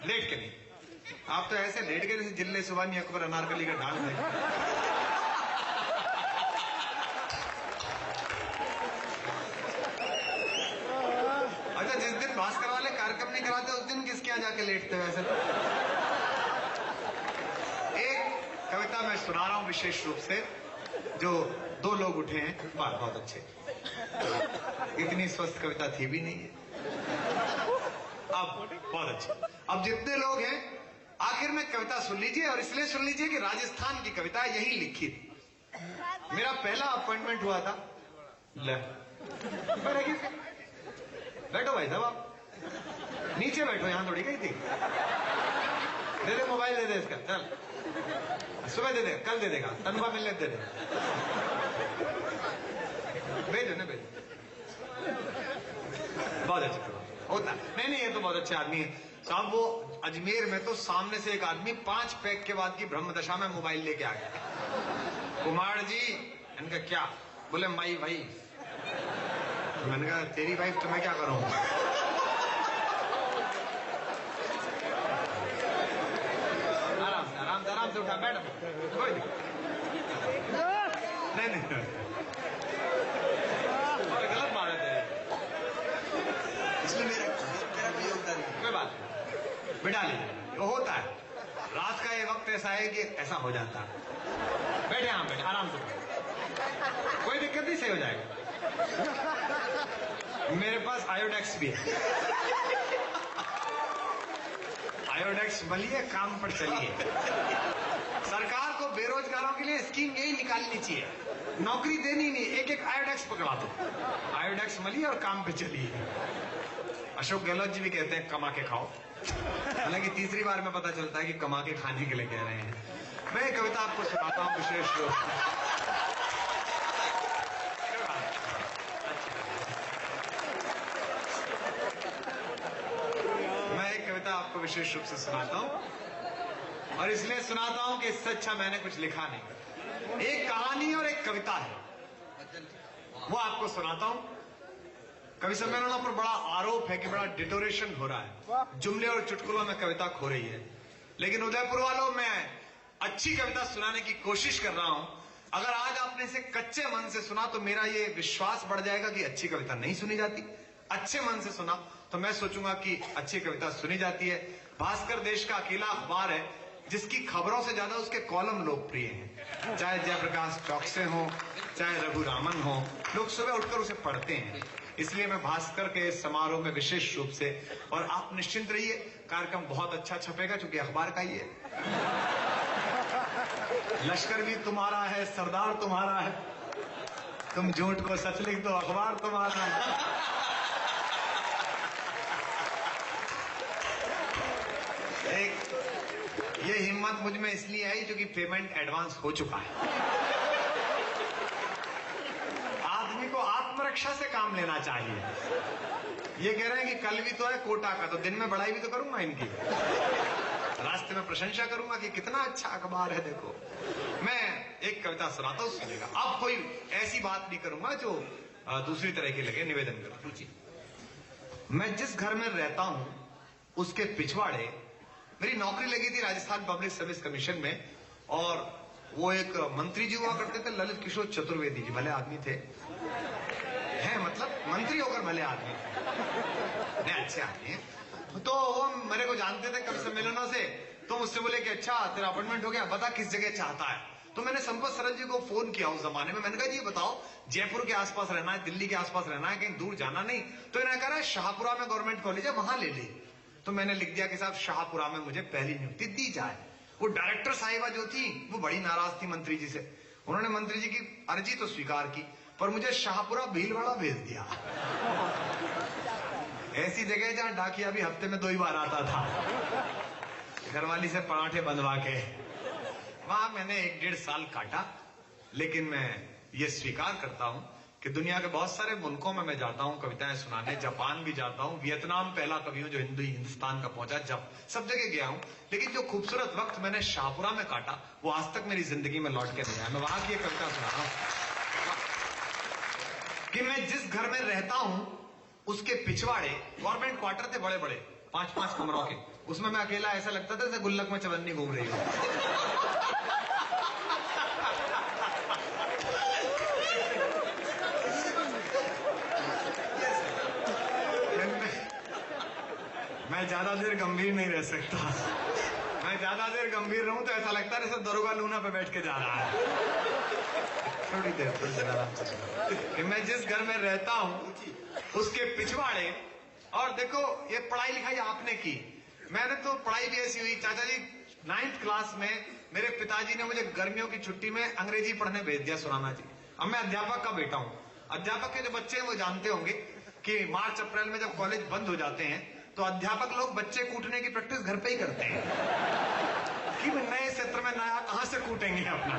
लेट के नहीं। आप तो ऐसे लेट के जैसे जिले सुबानी अकबर अनारकली का ढाल है। अच्छा, जिस दिन भास्कर वाले कार्यक्रम नहीं कराते उस दिन किसके यहाँ जाके लेटते वैसे? एक कविता मैं सुना रहा हूं विशेष रूप से, जो दो लोग उठे हैं, बहुत अच्छे। इतनी स्वस्थ कविता थी भी नहीं है। अब बहुत अच्छे। अब जितने लोग हैं आखिर में कविता सुन लीजिए, और इसलिए सुन लीजिए कि राजस्थान की कविता यही लिखी थी। मेरा पहला अपॉइंटमेंट हुआ था। ले बैठो भाई साहब, आप नीचे बैठो, यहां थोड़ी गई थी। दे दे मोबाइल, दे दे इसका, चल सुबह दे दे, कल दे देगा, तनख्वाह मिलने दे दे, भेजो ना भेजो। बहुत अच्छा होता है। नहीं, ये तो बहुत अच्छे आदमी है साहब। वो अजमेर में तो सामने से एक आदमी 5 पैक के बाद की ब्रह्म दशा में मोबाइल लेके आ गया। कुमार जी, इनका क्या? बोले माई भाई। मैंने कहा तेरी वाइफ तो मैं क्या करूं? आराम से उठा, बैठ, कोई नहीं, गलत बात है, इसलिए मेरा भी योगदान है। कोई बात नहीं, बिठा लीजिए। वो होता है, रात का ये वक्त ऐसा है कि ऐसा हो जाता है। बैठे यहाँ, बैठे आराम से, कोई दिक्कत नहीं, सही हो जाएगा। मेरे पास आयोडेक्स भी है। आयोडेक्स मलिए, काम पर चलिए। सरकार को बेरोजगारों के लिए स्कीम यही निकालनी चाहिए, नौकरी देनी नहीं, एक एक आयोडेक्स पकड़ा दो, आयोडेक्स मलिए और काम पे चलिए। अशोक गहलोत जी भी कहते हैं कमा के खाओ, हालांकि तीसरी बार में पता चलता है कि कमा के खाने के लिए कह रहे हैं। मैं एक कविता आपको सुनाता हूं विशेष रूप से। आपको विशेष रूप से सुनाता हूं, और इसलिए सुनाता हूं कि इससे अच्छा मैंने कुछ लिखा नहीं। एक कहानी और एक कविता है, वो आपको सुनाता हूं। कवि सम्मेलनों पर बड़ा आरोप है कि बड़ा डिटोरेशन हो रहा है, जुमले और चुटकुलों में कविता खो रही है। लेकिन उदयपुर वालों में अच्छी कविता सुनाने की कोशिश कर रहा हूं। अगर आज आपने इसे कच्चे मन से सुना तो मेरा ये विश्वास बढ़ जाएगा कि अच्छी कविता नहीं सुनी जाती। अच्छे मन से सुना तो मैं सोचूंगा कि अच्छी कविता सुनी जाती है। भास्कर देश का अकेला अखबार है जिसकी खबरों से ज्यादा उसके कॉलम लोकप्रिय हैं। चाहे जयप्रकाश चौकसे हो, चाहे रघु रामन हो, लोग सुबह उठकर उसे पढ़ते हैं। इसलिए मैं भास्कर के इस समारोह में विशेष रूप से, और आप निश्चिंत रहिए, कार्यक्रम बहुत अच्छा छपेगा क्योंकि अखबार का ही है। लश्कर भी तुम्हारा है, सरदार तुम्हारा है, तुम झूठ को सच लिख दो, अखबार तुम्हारा है। ये हिम्मत मुझ में इसलिए आई क्योंकि पेमेंट एडवांस हो चुका है। आदमी को आत्मरक्षा से काम लेना चाहिए। ये कह रहे हैं कि कल भी तो है कोटा का, तो दिन में बड़ाई भी तो करूंगा इनकी, रास्ते में प्रशंसा करूंगा कि कितना अच्छा अखबार है। देखो, मैं एक कविता सुनाता हूं, सुनिएगा। अब कोई ऐसी बात नहीं करूंगा जो दूसरी तरह की लगे, निवेदन करता। मैं जिस घर में रहता हूं उसके पिछवाड़े मेरी नौकरी लगी थी राजस्थान पब्लिक सर्विस कमीशन में, और वो एक मंत्री जी हुआ करते थे, ललित किशोर चतुर्वेदी जी, भले आदमी थे, हैं मतलब मंत्री होकर भले आदमी थे, नहीं अच्छे आदमी हैं। तो वो मेरे को जानते थे कभी सम्मेलनों से, तो मुझसे बोले कि अच्छा तेरा अपॉइंटमेंट हो गया, बता किस जगह चाहता है। तो मैंने संपत सरल जी को फोन किया उस जमाने में, मैंने कहा जी बताओ जयपुर के आसपास रहना है, दिल्ली के आसपास रहना है, कहीं दूर जाना नहीं। तो इन्होंने कहा शाहपुरा में गवर्नमेंट कॉलेज है, वहां ले ले। तो मैंने लिख दिया कि साहब शाहपुरा में मुझे पहली नियुक्ति दी जाए। वो डायरेक्टर साहिबा जो थी वो बड़ी नाराज थी मंत्री जी से, उन्होंने मंत्री जी की अर्जी तो स्वीकार की पर मुझे शाहपुरा भीलवाड़ा भेज दिया, ऐसी जगह जहां डाकिया भी हफ्ते में 2 ही बार आता था, घरवाली से पराठे बंधवा के। वहां मैंने 1-1.5 साल काटा, लेकिन मैं ये स्वीकार करता हूं कि दुनिया के बहुत सारे मुल्कों में मैं जाता हूं कविताएं सुनाने, जापान भी जाता हूं, वियतनाम पहला कवि हूं जो हिंदुस्तान का पहुंचा, जब सब जगह गया हूं, लेकिन जो खूबसूरत वक्त मैंने शाहपुरा में काटा वो आज तक मेरी जिंदगी में लौट के नहीं आया। मैं वहां की एक कविता सुना रहा हूं कि मैं जिस घर में रहता हूं उसके पिछवाड़े गवर्नमेंट क्वार्टर थे बड़े बड़े 5-5 कमरों के, उसमें मैं अकेला ऐसा लगता था जैसे गुल्लक में चवन्नी घूम रही हूं। मैं ज्यादा देर गंभीर नहीं रह सकता, मैं ज्यादा देर गंभीर रहूं तो ऐसा लगता है जैसे दरोगा लूना पे बैठ के जा रहा है। थोड़ी देर आराम से कि मैं जिस घर में रहता हूं उसके पिछवाड़े, और देखो ये पढ़ाई लिखाई आपने की, मैंने तो पढ़ाई भी ऐसी हुई चाचा जी 9th क्लास में मेरे पिताजी ने मुझे गर्मियों की छुट्टी में अंग्रेजी पढ़ने भेज दिया सुराना जी। अब मैं अध्यापक का बेटा हूं, अध्यापक के जो बच्चे हैं वो जानते होंगे कि मार्च अप्रैल में जब कॉलेज बंद हो जाते हैं तो अध्यापक लोग बच्चे कूटने की प्रैक्टिस घर पे ही करते हैं कि नए क्षेत्र में नया कहां से कूटेंगे, अपना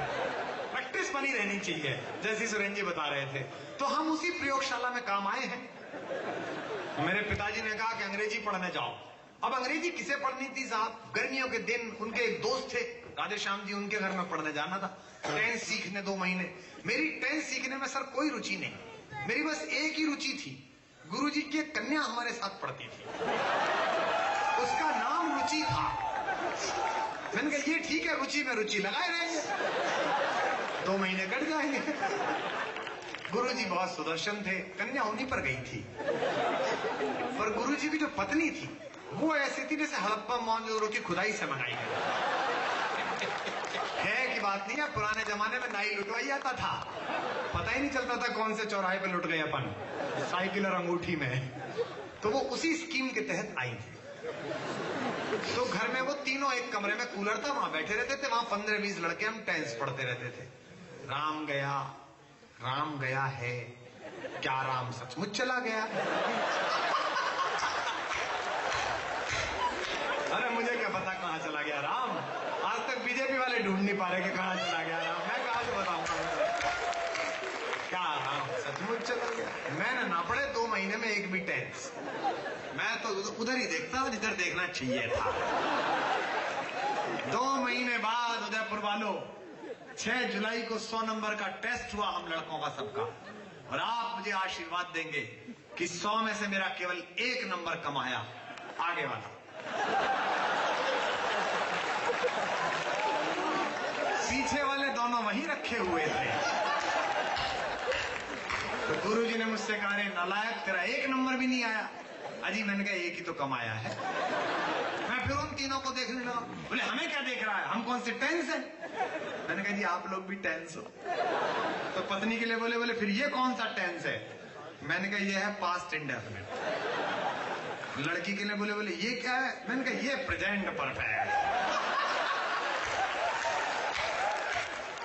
प्रैक्टिस बनी रहनी चाहिए, जैसी सुरेंद्र जी बता रहे थे। तो हम उसी प्रयोगशाला में काम आए हैं। मेरे पिताजी ने कहा कि अंग्रेजी पढ़ने जाओ। अब अंग्रेजी किसे पढ़नी थी साहब, गर्मियों के दिन उनके एक दोस्त थे राधेश्याम जी, उनके घर में पढ़ने जाना था, टेंस सीखने 2 महीने। मेरी टेंस सीखने में सर कोई रुचि नहीं, मेरी बस एक ही रुचि थी, गुरुजी की एक कन्या हमारे साथ पढ़ती थी, उसका नाम रुचि था। मैंने कहा ये ठीक है, रुचि में रुचि लगाए रहेंगे, 2 महीने कट जाएंगे। गुरुजी बहुत सुदर्शन थे, कन्या उन्हीं पर गई थी, पर गुरुजी की जो पत्नी थी वो ऐसी थी जैसे हड़प्पा मोहनजोदड़ो की खुदाई से मंगाई गई है कि बात नहीं है। पुराने जमाने में नाई लुटवाई आता था, पता ही नहीं चलता था कौन से चौराहे पे लुट गए अपन, साइकिल और अंगूठी में। तो वो उसी स्कीम के तहत आई थी। तो घर में वो तीनों एक कमरे में कूलर था, वहां बैठे रहते थे, वहां 15-20 लड़के हम टेंस पढ़ते रहते थे। राम गया है, क्या राम सचमुच चला गया? अरे मुझे क्या पता कहां चला गया राम, आज तक बीजेपी वाले ढूंढ नहीं पा रहे कि कहां चला गया राम, मैं कहां से बताऊंगा क्या राम सचमुच चला गया? मैंने ना पढ़े 2 महीने में एक भी टेंस, मैं तो उधर ही देखता जिधर देखना चाहिए था। 2 महीने बाद उदयपुर वालों 6 जुलाई को 100 नंबर का टेस्ट हुआ हम लड़कों का सबका, और आप मुझे आशीर्वाद देंगे कि 100 में से मेरा केवल 1 नंबर कम आया, आगे वाला। पीछे वाले दोनों वहीं रखे हुए थे। तो गुरुजी ने मुझसे कहा रे नालायक, तेरा 1 नंबर भी नहीं आया। अजी मैंने कहा 1 ही तो कम आया है। मैं फिर उन तीनों को देखने लगा, बोले हमें क्या देख रहा है, हम कौन से टेंस है? मैंने कहा जी आप लोग भी टेंस हो। तो पत्नी के लिए बोले फिर ये कौन सा टेंस है? मैंने कहा ये है पास्ट इंडेफिनिट। लड़की के लिए बोले ये क्या है? मैंने कहा ये प्रेजेंट परफेक्ट।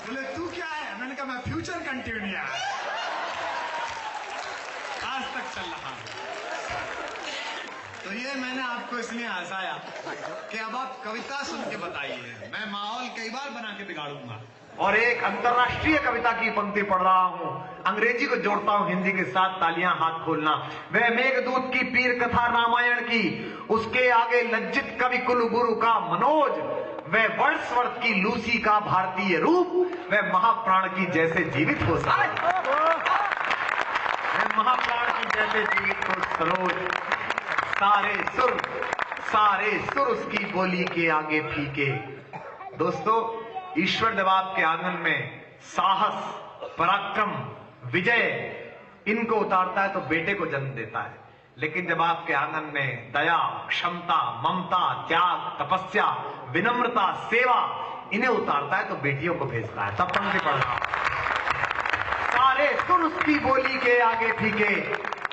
बोले तू क्या है? मैंने कहा मैं फ्यूचर कंटिन्यूअस, आज तक चल रहा हूं। तो ये मैंने आपको इसलिए हंसाया कि अब आप कविता सुन के बताइए, मैं माहौल कई बार बना के बिगाड़ूंगा। और एक अंतरराष्ट्रीय कविता की पंक्ति पढ़ रहा हूं, अंग्रेजी को जोड़ता हूं हिंदी के साथ, तालियां हाथ खोलना। वह मेघदूत की पीर कथा रामायण की, उसके आगे लज्जित कवि कुल गुरु का मनोज, वह वर्ड्सवर्थ की लूसी का भारतीय रूप, वह महाप्राण की जैसे जीवित हो सरोज, वह महाप्राण की जैसे जीवित हो सरोज, सारे सुर उसकी बोली के आगे फीके। दोस्तों ईश्वर जब आपके आंगन में साहस, पराक्रम, विजय इनको उतारता है तो बेटे को जन्म देता है। लेकिन जब आपके आंगन में दया, क्षमता, ममता, त्याग, तपस्या, विनम्रता, सेवा इन्हें उतारता है तो बेटियों को भेजता है। तब पंक्ति पढ़ना। सारे सुर उसकी बोली के आगे फीके,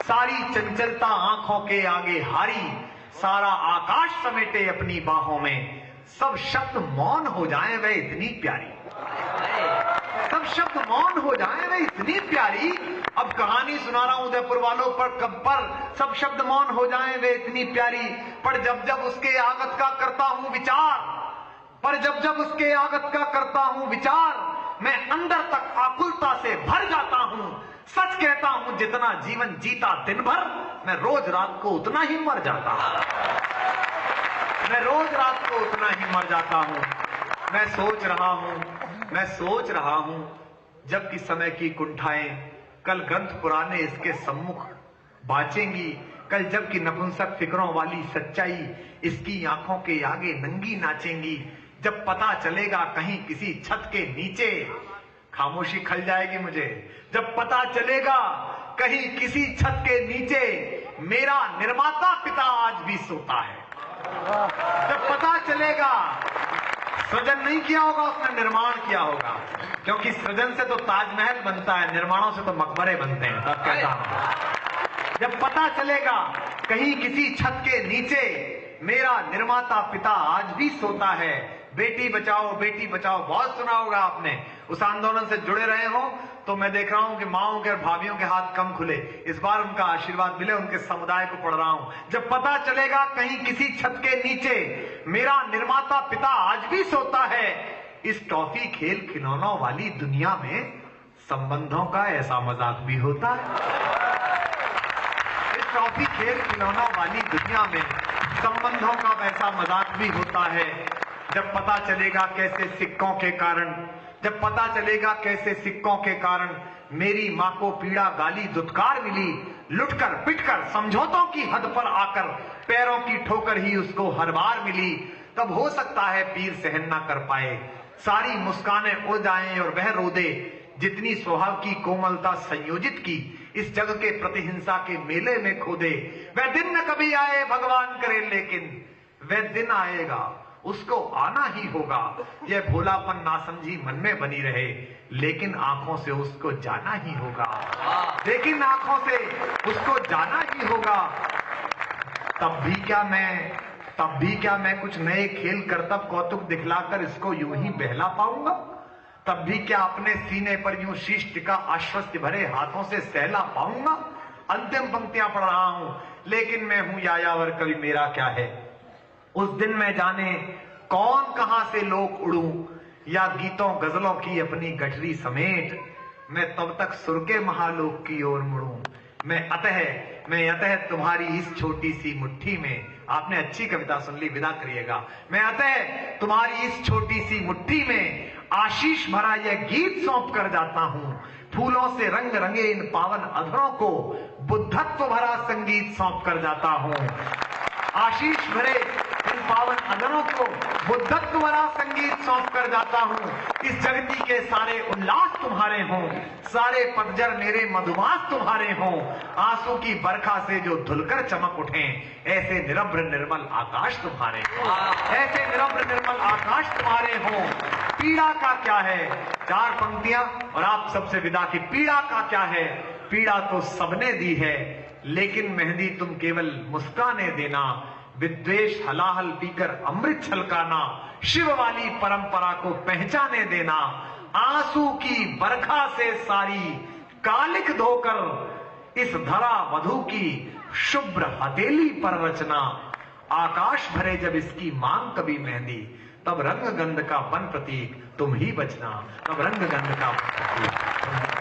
सारी चंचलता आंखों के आगे हारी, सारा आकाश समेटे अपनी बाहों में, सब शब्द मौन हो जाएं वह इतनी प्यारी, सब शब्द मौन हो जाएं वह इतनी प्यारी। अब कहानी सुना रहा हूं उदयपुर वालों पर सब शब्द मौन हो जाएं वे इतनी प्यारी। पर जब जब उसके आगत का करता हूं विचार, पर जब जब उसके आगत का करता हूं विचार, मैं अंदर तक आकुलता से भर जाता हूं। सच कहता हूं जितना जीवन जीता दिन भर, मैं रोज रात को उतना ही मर जाता हूं, मैं रोज रात को उतना ही मर जाता हूं। मैं सोच रहा हूं जबकि समय की कुंठाएं कल ग्रंथ पुराने इसके सम्मुख बाचेंगी, कल जबकि नपुंसक फिक्रों वाली सच्चाई इसकी आंखों के आगे नंगी नाचेंगी। जब पता चलेगा कहीं किसी छत के नीचे, खामोशी खल जाएगी मुझे। जब पता चलेगा कहीं किसी छत के नीचे मेरा निर्माता पिता आज भी सोता है, जब पता चलेगा सृजन नहीं किया होगा उसने निर्माण किया होगा, क्योंकि सृजन से तो ताजमहल बनता है, निर्माणों से तो मकबरे बनते हैं। तब कहता हूं जब पता चलेगा कहीं किसी छत के नीचे मेरा निर्माता पिता आज भी सोता है। बेटी बचाओ बहुत सुना होगा आपने। उस आंदोलन से जुड़े रहे हो तो मैं देख रहा हूं कि माओं के और भाभियों के हाथ कम खुले। इस बार उनका आशीर्वाद मिले, उनके समुदाय को पढ़ रहा हूं। जब पता चलेगा कहीं किसी छत के नीचे मेरा निर्माता पिता आज भी सोता है। इस टॉफी खेल खिलौनों वाली दुनिया में संबंधों का ऐसा मजाक भी होता है। इस टॉफी खेल खिलौनों वाली दुनिया में संबंधों का वैसा मजाक भी होता है। जब पता चलेगा कैसे सिक्कों के कारण, जब पता चलेगा कैसे सिक्कों के कारण मेरी मां को पीड़ा गाली दुत्कार मिली, लुटकर पिटकर समझौतों की हद पर आकर पैरों की ठोकर ही उसको हर बार मिली, तब हो सकता है पीर सहन ना कर पाए, सारी मुस्कानें उड़ जाएं और वह रो दे जितनी स्वभाव की कोमलता संयोजित की इस जग के प्रतिहिंसा के मेले में खो दे। वह दिन न कभी आए भगवान करे, लेकिन वह दिन आएगा उसको आना ही होगा। यह भोलापन नासमझी मन में बनी रहे, लेकिन आंखों से उसको जाना ही होगा, लेकिन आंखों से उसको जाना ही होगा। तब भी क्या मैं कुछ नए खेल करतब कौतुक दिखलाकर इसको यूं ही बहला पाऊंगा? तब भी क्या अपने सीने पर यूं शीश टिका आश्वस्त भरे हाथों से सहला पाऊंगा? अंतिम पंक्तियां पढ़ रहा हूं, लेकिन मैं हूं यायावर कवि मेरा क्या है। उस दिन मैं जाने कौन कहां से लोग उड़ूं, या गीतों गजलों की अपनी गठरी समेट मैं तब तक सुर के महालोक की ओर मुड़ूं। मैं अतः तुम्हारी इस छोटी सी मुट्ठी में, आपने अच्छी कविता सुन ली, विदा करिएगा। मैं अतः तुम्हारी इस छोटी सी मुट्ठी में आशीष भरा यह गीत सौंप कर जाता हूं। फूलों से रंग रंगे इन पावन अधरों को बुद्धत्व भरा संगीत सौंप कर जाता हूं। आशीष भरे इन पावन अदनों को बुद्धत्व भरा संगीत सौंप कर जाता हूं। इस जगती के सारे उल्लास तुम्हारे हों, सारे पतझर मेरे मधुमास तुम्हारे हों। आंसू की बरखा से जो धुलकर चमक उठें, ऐसे निरभ्र निर्मल आकाश तुम्हारे हों, ऐसे निरभ्र निर्मल आकाश तुम्हारे हों। पीड़ा का क्या है, 4 पंक्तियां और आप सबसे विदा की। पीड़ा का क्या है, पीड़ा तो सबने दी है, लेकिन मेहंदी तुम केवल मुस्काने देना। विद्वेष हलाहल पीकर अमृत छलकाना, शिव वाली परंपरा को पहचाने देना। आंसू की बरखा से सारी कालिक धोकर इस धरा वधु की शुभ्र हथेली पर रचना। आकाश भरे जब इसकी मांग कभी मेहंदी, तब रंग गंध का बन प्रतीक तुम ही बचना। तब रंग गंध का बन प्रतीक।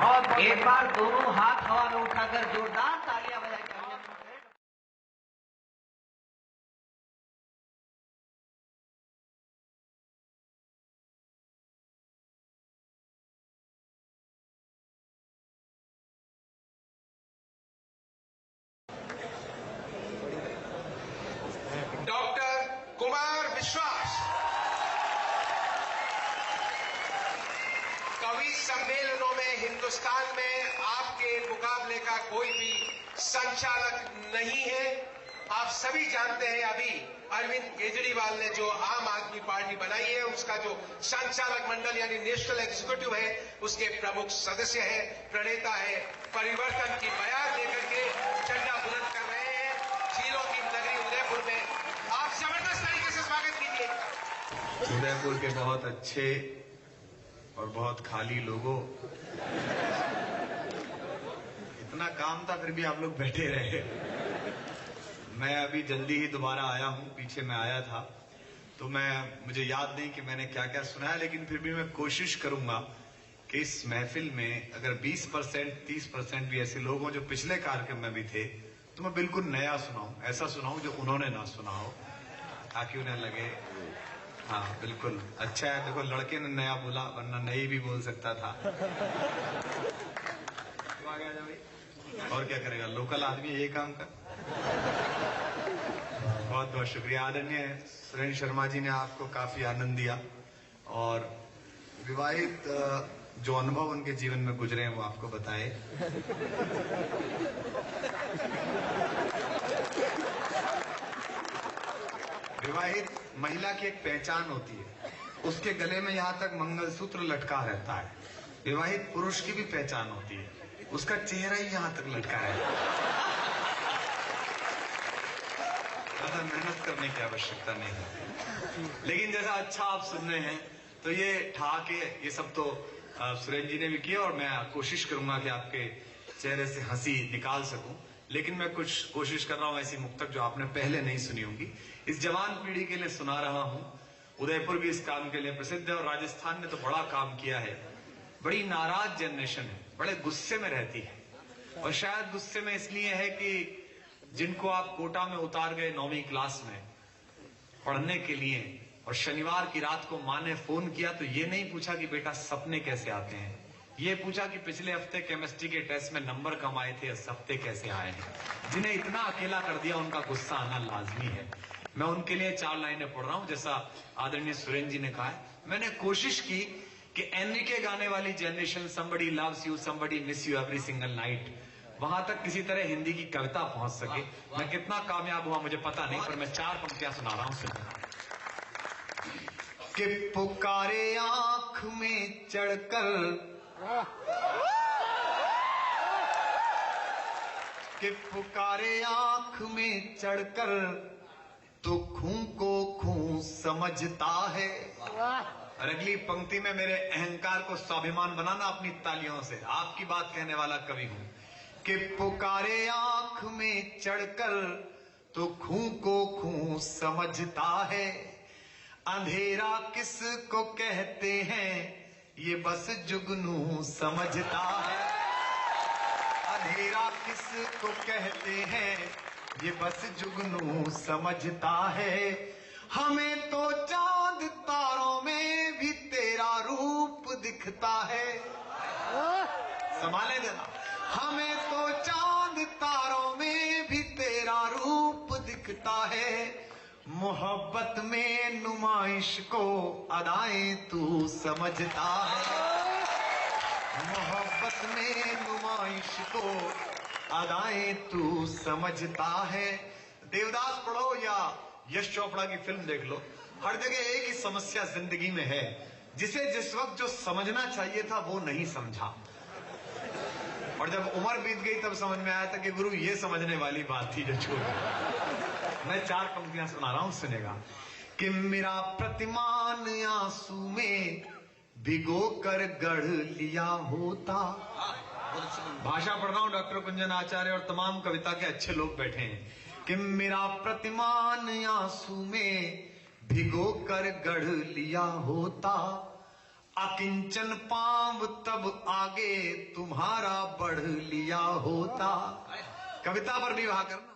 और एक बार दोनों हाथ हवा में उठाकर जोरदार तालियां बजा के डॉक्टर कुमार विश्वास। सम्मेलनों में हिंदुस्तान में आपके मुकाबले का कोई भी संचालक नहीं है। आप सभी जानते हैं अभी अरविंद केजरीवाल ने जो आम आदमी पार्टी बनाई है, उसका जो संचालक मंडल यानी नेशनल एग्जीक्यूटिव है, उसके प्रमुख सदस्य है, प्रणेता है, परिवर्तन की बयान लेकर के झंडा बुलंद कर रहे हैं झीलों की नगरी उदयपुर में। आप जबरदस्त तरीके से स्वागत कीजिए। उदयपुर के बहुत अच्छे और बहुत खाली लोगों, इतना काम था फिर भी आप लोग बैठे रहे। मैं अभी जल्दी ही दोबारा आया हूं, पीछे मैं आया था तो मुझे याद नहीं कि मैंने क्या क्या सुनाया, लेकिन फिर भी मैं कोशिश करूंगा कि इस महफिल में अगर 20% 30% भी ऐसे लोग हों जो पिछले कार्यक्रम में भी थे, तो मैं बिल्कुल नया सुनाऊं, ऐसा सुनाऊं जो उन्होंने ना सुना हो, ताकि उन्हें लगे हाँ बिल्कुल अच्छा है। देखो लड़के ने नया बोला, वरना नई भी बोल सकता था। तो आ गया भाई, और क्या करेगा, लोकल आदमी ये काम कर। बहुत बहुत शुक्रिया। आदरणीय सुरेंद्र शर्मा जी ने आपको काफी आनंद दिया और विवाहित जो अनुभव उनके जीवन में गुजरे हैं वो आपको बताए। विवाहित महिला की एक पहचान होती है, उसके गले में यहाँ तक मंगलसूत्र लटका रहता है। विवाहित पुरुष की भी पहचान होती है, उसका चेहरा ही यहाँ तक लटका रहता है। ज्यादा मेहनत करने की आवश्यकता नहीं है। लेकिन जैसा अच्छा आप सुन रहे हैं तो ये ठहाके ये सब तो सुरेंद्र जी ने भी किया और मैं कोशिश करूंगा कि आपके चेहरे से हंसी निकाल सकूं। लेकिन मैं कुछ कोशिश कर रहा हूं ऐसी मुक्तक जो आपने पहले नहीं सुनी होंगी, इस जवान पीढ़ी के लिए सुना रहा हूं। उदयपुर भी इस काम के लिए प्रसिद्ध है और राजस्थान ने तो बड़ा काम किया है। बड़ी नाराज जनरेशन है, बड़े गुस्से में रहती है और शायद गुस्से में इसलिए है कि जिनको आप कोटा में उतार गए 9वीं क्लास में पढ़ने के लिए और शनिवार की रात को माँ ने फोन किया तो ये नहीं पूछा कि बेटा सपने कैसे आते हैं, ये पूछा कि पिछले हफ्ते केमिस्ट्री के टेस्ट में नंबर कम आए थे, इस हफ्ते कैसे आए हैं। जिन्हें इतना अकेला कर दिया उनका गुस्सा आना लाजमी है। मैं उनके लिए 4 लाइनें पढ़ रहा हूं जैसा आदरणीय सुरेंद्र जी ने कहा है। मैंने कोशिश की कि एनरिके गाने वाली generation somebody loves you somebody miss you every single night, वहां तक किसी तरह हिंदी की कविता पहुंच सके। मैं कितना कामयाब हुआ मुझे पता नहीं, पर मैं 4 पंक्तियां सुना रहा हूं। सुनना कि पुकारे आंख में चढ़कर, कि पुकारे आंख में चढ़कर तो खूं को खूं समझता है। और अगली पंक्ति में मेरे अहंकार को स्वाभिमान बनाना अपनी तालियों से। आपकी बात कहने वाला कवि हूं कि पुकारे आंख में चढ़कर तो खूं को खूं समझता है। अंधेरा किस को कहते हैं ये बस जुगनू समझता है। अंधेरा किस को कहते हैं ये बस जुगनू समझता है। हमें तो चांद तारों में भी तेरा रूप दिखता है। संभाले देना। हमें तो चांद तारों में भी तेरा रूप दिखता है। मोहब्बत में नुमाइश को अदाएं तू समझता है। मोहब्बत में नुमाइश को अदाएं तू समझता है। देवदास पढ़ो या यश चोपड़ा की फिल्म देख लो, हर जगह एक ही समस्या जिंदगी में है, जिसे जिस वक्त जो समझना चाहिए था वो नहीं समझा, और जब उम्र बीत गई तब समझ में आया था कि गुरु ये समझने वाली बात थी जो छूट गई। मैं 4 पंक्तियां सुना रहा हूं, सुनेगा। कि मेरा प्रतिमान आंसू में भिगो कर गढ़ लिया होता। भाषा पढ़ रहा हूं, डॉक्टर कुंजन आचार्य और तमाम कविता के अच्छे लोग बैठे हैं। कि मेरा प्रतिमान आंसू में भिगो कर गढ़ लिया होता। अकिंचन पांव तब आगे तुम्हारा बढ़ लिया होता। कविता पर भी वहां करना।